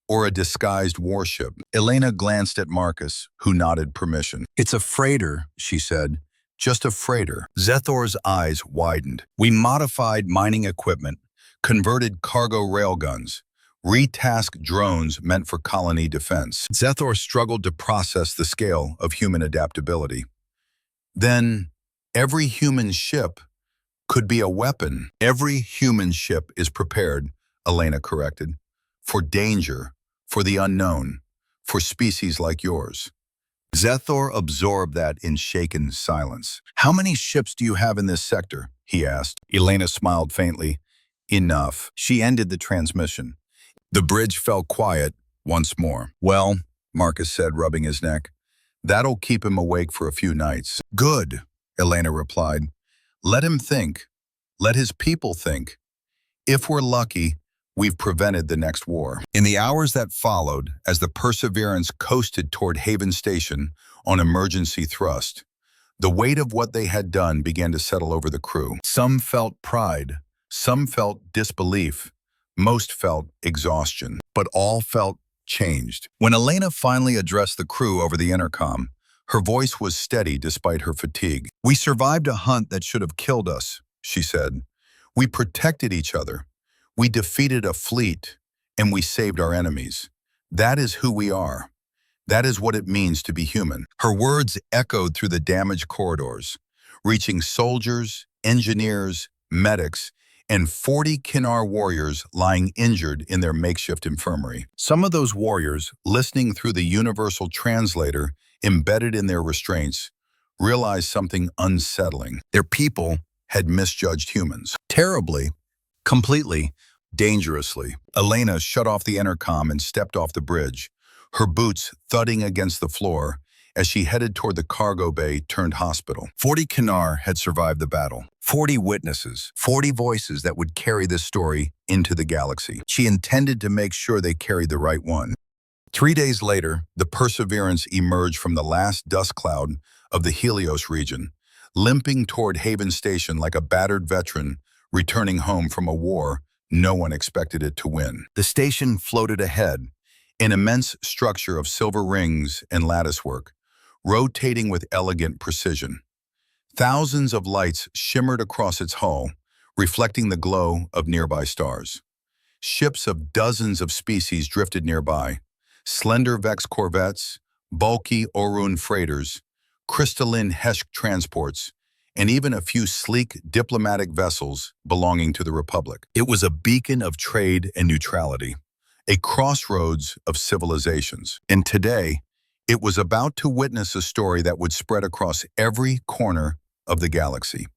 [SPEAKER 1] or a disguised warship? Elena glanced at Marcus, who nodded permission. It's a freighter, she said. Just a freighter. Zethor's eyes widened. We modified mining equipment, converted cargo railguns, retasked drones meant for colony defense. Zethor struggled to process the scale of human adaptability. Then, every human ship could be a weapon. Every human ship is prepared, Elena corrected, for danger, for the unknown, for species like yours. Zethor absorbed that in shaken silence. How many ships do you have in this sector? He asked. Elena smiled faintly. Enough. She ended the transmission. The bridge fell quiet once more. Well, Marcus said, rubbing his neck, that'll keep him awake for a few nights. Good, Elena replied. Let him think. Let his people think. If we're lucky, we've prevented the next war. In the hours that followed, as the Perseverance coasted toward Haven Station on emergency thrust, the weight of what they had done began to settle over the crew. Some felt pride, some felt disbelief, most felt exhaustion, but all felt changed. When Elena finally addressed the crew over the intercom, her voice was steady despite her fatigue. We survived a hunt that should have killed us, she said. We protected each other. We defeated a fleet, and we saved our enemies. That is who we are. That is what it means to be human. Her words echoed through the damaged corridors, reaching soldiers, engineers, medics, and 40 Kinar warriors lying injured in their makeshift infirmary. Some of those warriors, listening through the universal translator embedded in their restraints, realized something unsettling. Their people had misjudged humans. Terribly, completely, dangerously. Elena shut off the intercom and stepped off the bridge, her boots thudding against the floor as she headed toward the cargo bay turned hospital. 40 Kinar had survived the battle. 40 witnesses, 40 voices that would carry this story into the galaxy. She intended to make sure they carried the right one. 3 days later, the Perseverance emerged from the last dust cloud of the Helios region, limping toward Haven Station like a battered veteran returning home from a war no one expected it to win. The station floated ahead, an immense structure of silver rings and latticework, rotating with elegant precision. Thousands of lights shimmered across its hull, reflecting the glow of nearby stars. Ships of dozens of species drifted nearby, slender Vex corvettes, bulky Wron freighters, crystalline Hesh transports, and even a few sleek diplomatic vessels belonging to the Republic. It was a beacon of trade and neutrality, a crossroads of civilizations. And today, it was about to witness a story that would spread across every corner of the galaxy.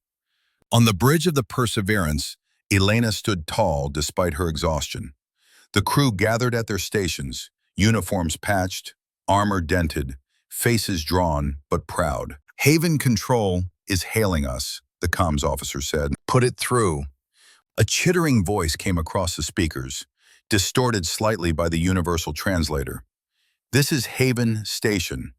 [SPEAKER 1] On the bridge of the Perseverance, Elena stood tall despite her exhaustion. The crew gathered at their stations, uniforms patched, armor dented, faces drawn but proud. "Haven Control is hailing us," the comms officer said. "Put it through." A chittering voice came across the speakers, distorted slightly by the universal translator. "This is Haven Station.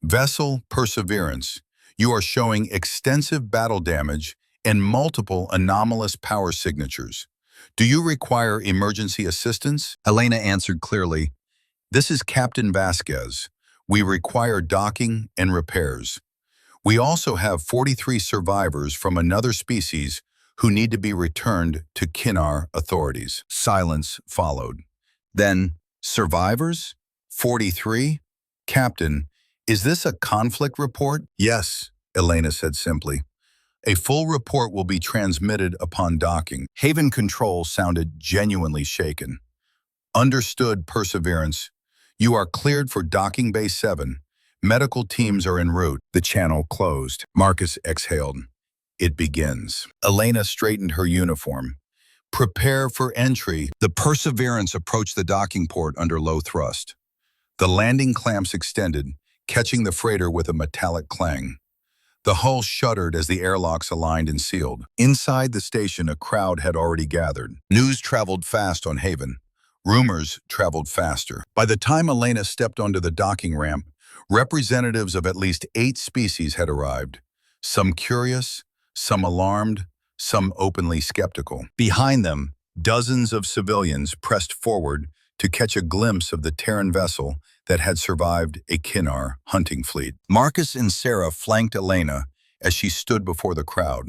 [SPEAKER 1] Vessel Perseverance, you are showing extensive battle damage and multiple anomalous power signatures. Do you require emergency assistance?" Elena answered clearly, "This is Captain Vasquez. We require docking and repairs. We also have 43 survivors from another species who need to be returned to Kinar authorities." Silence followed. Then, "Survivors? 43? Captain, is this a conflict report?" "Yes," Elena said simply. "A full report will be transmitted upon docking." Haven Control sounded genuinely shaken. "Understood, Perseverance. You are cleared for Docking Bay 7. Medical teams are en route." The channel closed. Marcus exhaled. "It begins." Elena straightened her uniform. "Prepare for entry." The Perseverance approached the docking port under low thrust. The landing clamps extended, catching the freighter with a metallic clang. The hull shuddered as the airlocks aligned and sealed. Inside the station, a crowd had already gathered. News traveled fast on Haven. Rumors traveled faster. By the time Elena stepped onto the docking ramp, representatives of at least 8 species had arrived. Some curious, some alarmed, some openly skeptical. Behind them, dozens of civilians pressed forward to catch a glimpse of the Terran vessel that had survived a Kinar hunting fleet. Marcus and Sarah flanked Elena as she stood before the crowd.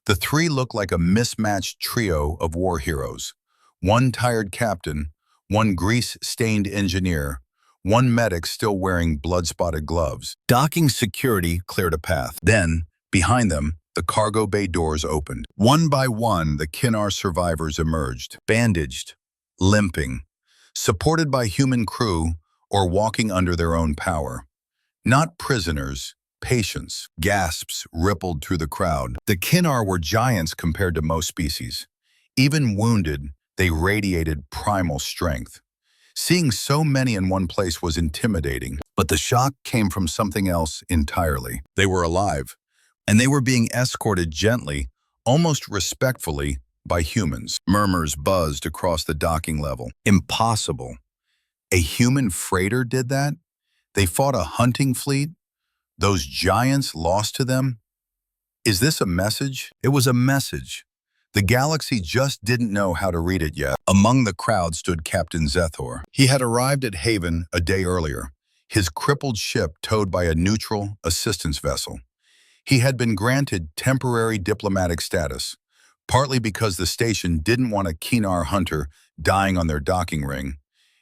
[SPEAKER 1] The three looked like a mismatched trio of war heroes. One tired captain, one grease-stained engineer, one medic still wearing blood-spotted gloves. Docking security cleared a path. Then, behind them, the cargo bay doors opened. One by one, the Kinar survivors emerged, bandaged, limping, supported by human crew or walking under their own power. Not prisoners, patients. Gasps rippled through the crowd. The Kinar were giants compared to most species. Even wounded, they radiated primal strength. Seeing so many in one place was intimidating, but the shock came from something else entirely. They were alive, and they were being escorted gently, almost respectfully, by humans. Murmurs buzzed across the docking level. Impossible. A human freighter did that? They fought a hunting fleet? Those giants lost to them? Is this a message? It was a message. The galaxy just didn't know how to read it yet. Among the crowd stood Captain Zethor. He had arrived at Haven a day earlier, his crippled ship towed by a neutral assistance vessel. He had been granted temporary diplomatic status, partly because the station didn't want a Kinar hunter dying on their docking ring,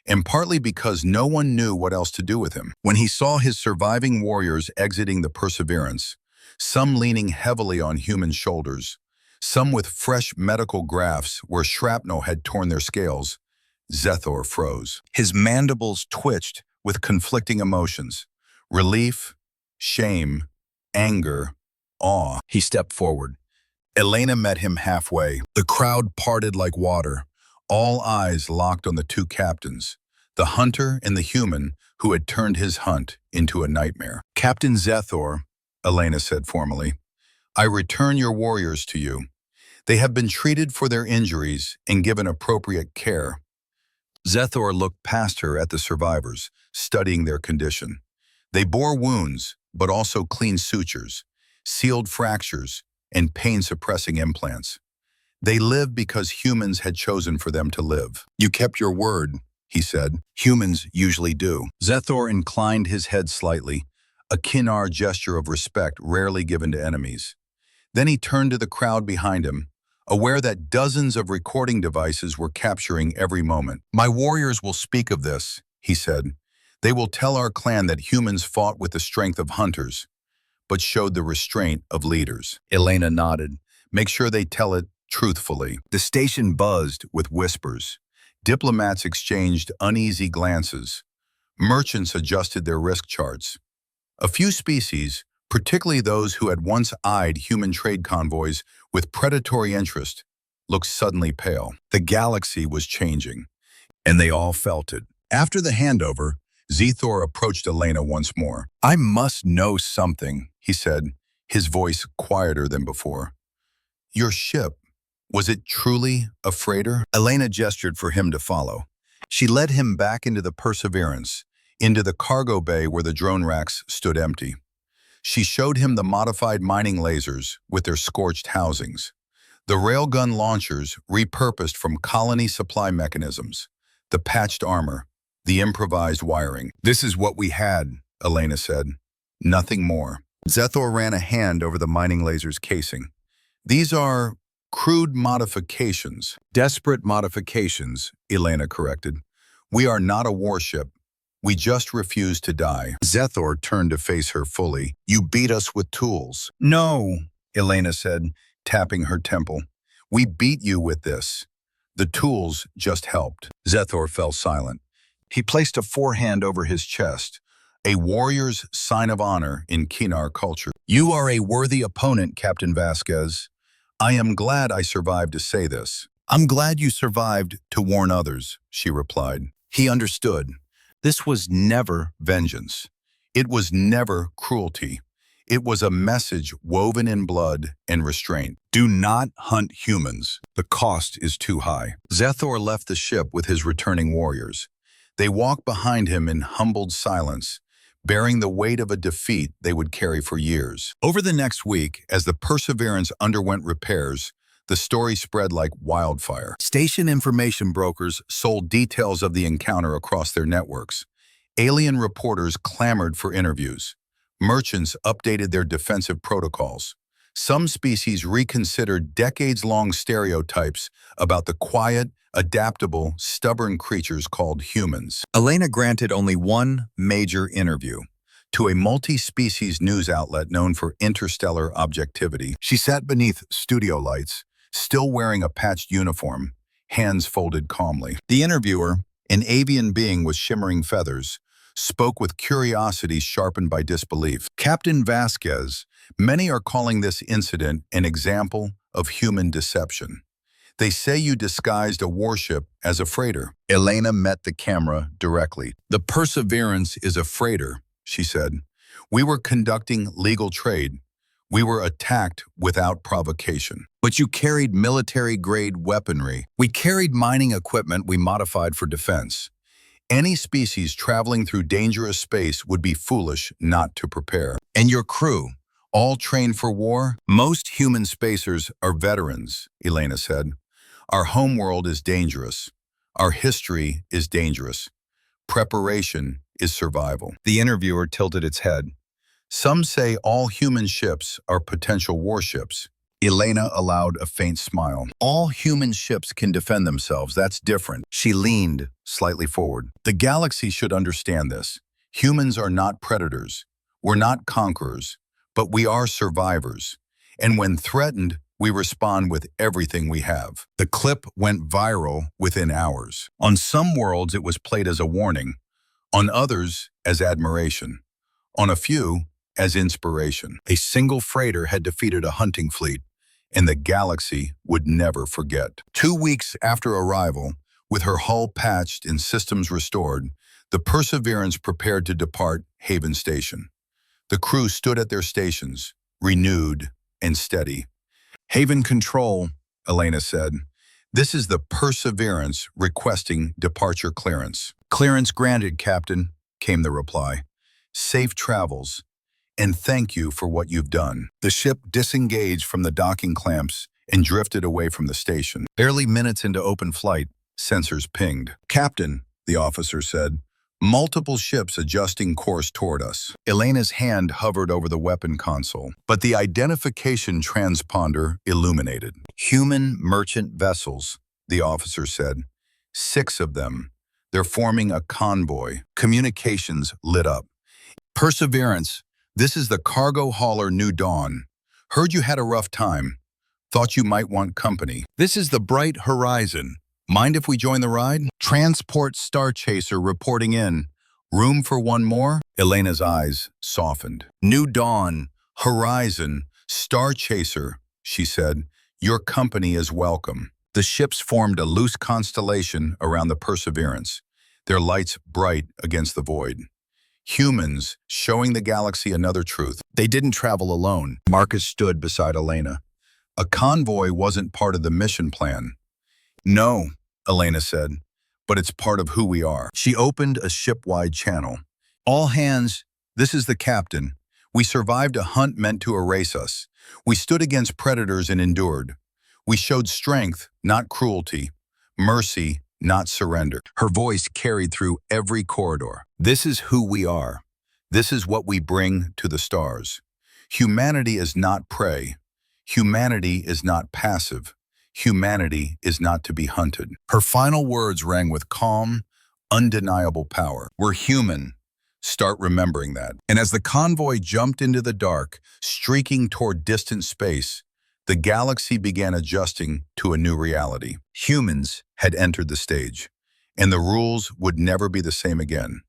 [SPEAKER 1] and partly because no one knew what else to do with him. When he saw his surviving warriors exiting the Perseverance, some leaning heavily on human shoulders, some with fresh medical grafts where shrapnel had torn their scales. Zethor froze. His mandibles twitched with conflicting emotions: relief, shame, anger, awe. He stepped forward. Elena met him halfway. The crowd parted like water, all eyes locked on the two captains, the hunter and the human who had turned his hunt into a nightmare. "Captain Zethor," Elena said formally, "I return your warriors to you. They have been treated for their injuries and given appropriate care." Zethor looked past her at the survivors, studying their condition. They bore wounds, but also clean sutures, sealed fractures, and pain-suppressing implants. They lived because humans had chosen for them to live. "You kept your word," he said. "Humans usually do." Zethor inclined his head slightly, a Kinar gesture of respect rarely given to enemies. Then he turned to the crowd behind him, aware that dozens of recording devices were capturing every moment. "My warriors will speak of this," he said. "They will tell our clan that humans fought with the strength of hunters, but showed the restraint of leaders." Elena nodded. "Make sure they tell it truthfully." The station buzzed with whispers. Diplomats exchanged uneasy glances. Merchants adjusted their risk charts. A few species, particularly those who had once eyed human trade convoys with predatory interest, looked suddenly pale. The galaxy was changing, and they all felt it. After the handover, Zethor approached Elena once more. "I must know something," he said, his voice quieter than before. "Your ship, was it truly a freighter?" Elena gestured for him to follow. She led him back into the Perseverance, into the cargo bay where the drone racks stood empty. She showed him the modified mining lasers with their scorched housings, the railgun launchers repurposed from colony supply mechanisms, the patched armor, the improvised wiring. "This is what we had," Elena said. "Nothing more." Zethor ran a hand over the mining laser's casing. "These are crude modifications." "Desperate modifications," Elena corrected. "We are not a warship. We just refuse to die." Zethor turned to face her fully. "You beat us with tools." "No," Elena said, tapping her temple. "We beat you with this. The tools just helped." Zethor fell silent. He placed a forehand over his chest, a warrior's sign of honor in Kinar culture. "You are a worthy opponent, Captain Vasquez. I am glad I survived to say this." "I'm glad you survived to warn others," she replied. He understood. This was never vengeance. It was never cruelty. It was a message woven in blood and restraint. "Do not hunt humans. The cost is too high." Zethor left the ship with his returning warriors. They walked behind him in humbled silence, bearing the weight of a defeat they would carry for years. Over the next week, as the Perseverance underwent repairs, the story spread like wildfire. Station information brokers sold details of the encounter across their networks. Alien reporters clamored for interviews. Merchants updated their defensive protocols. Some species reconsidered decades-long stereotypes about the quiet, adaptable, stubborn creatures called humans. Elena granted only one major interview to a multi-species news outlet known for interstellar objectivity. She sat beneath studio lights, still wearing a patched uniform, hands folded calmly. The interviewer, an avian being with shimmering feathers, spoke with curiosity sharpened by disbelief. "Captain Vasquez, many are calling this incident an example of human deception. They say you disguised a warship as a freighter." Elena met the camera directly. "The Perseverance is a freighter," she said. "We were conducting legal trade. We were attacked without provocation. But you carried military-grade weaponry. We carried mining equipment we modified for defense. Any species traveling through dangerous space would be foolish not to prepare. And your crew, all trained for war? Most human spacers are veterans," Elena said. "Our homeworld is dangerous. Our history is dangerous. Preparation is survival." The interviewer tilted its head. "Some say all human ships are potential warships." Elena allowed a faint smile. "All human ships can defend themselves. That's different." She leaned slightly forward. "The galaxy should understand this. Humans are not predators. We're not conquerors, but we are survivors. And when threatened, We respond with everything we have. The clip went viral within hours. On some worlds, it was played as a warning. On others, as admiration. On a few, as inspiration. A single freighter had defeated a hunting fleet, and the galaxy would never forget. 2 weeks after arrival, with her hull patched and systems restored, the Perseverance prepared to depart Haven Station. The crew stood at their stations, renewed and steady. "Haven Control," Elena said. "This is the Perseverance requesting departure clearance." "Clearance granted, Captain," came the reply. "Safe travels, and thank you for what you've done." The ship disengaged from the docking clamps and drifted away from the station. Barely minutes into open flight, sensors pinged. "Captain," the officer said, "multiple ships adjusting course toward us." Elena's hand hovered over the weapon console, but the identification transponder illuminated. "Human merchant vessels," the officer said. "6 of them. They're forming a convoy." Communications lit up. "Perseverance, this is the cargo hauler New Dawn. Heard you had a rough time. Thought you might want company." "This is the Bright Horizon. Mind if we join the ride?" "Transport Star Chaser reporting in. Room for one more?" Elena's eyes softened. "New Dawn, Horizon, Star Chaser," she said. "Your company is welcome." The ships formed a loose constellation around the Perseverance, their lights bright against the void. Humans showing the galaxy another truth. They didn't travel alone. Marcus stood beside Elena. A convoy wasn't part of the mission plan. "No," Elena said, "but it's part of who we are." She opened a ship-wide channel. "All hands, this is the captain. We survived a hunt meant to erase us. We stood against predators and endured. We showed strength, not cruelty. Mercy, not surrender." Her voice carried through every corridor. "This is who we are. This is what we bring to the stars. Humanity is not prey. Humanity is not passive. Humanity is not to be hunted." Her final words rang with calm, undeniable power. "We're human. Start remembering that." And as the convoy jumped into the dark, streaking toward distant space, the galaxy began adjusting to a new reality. Humans had entered the stage, and the rules would never be the same again.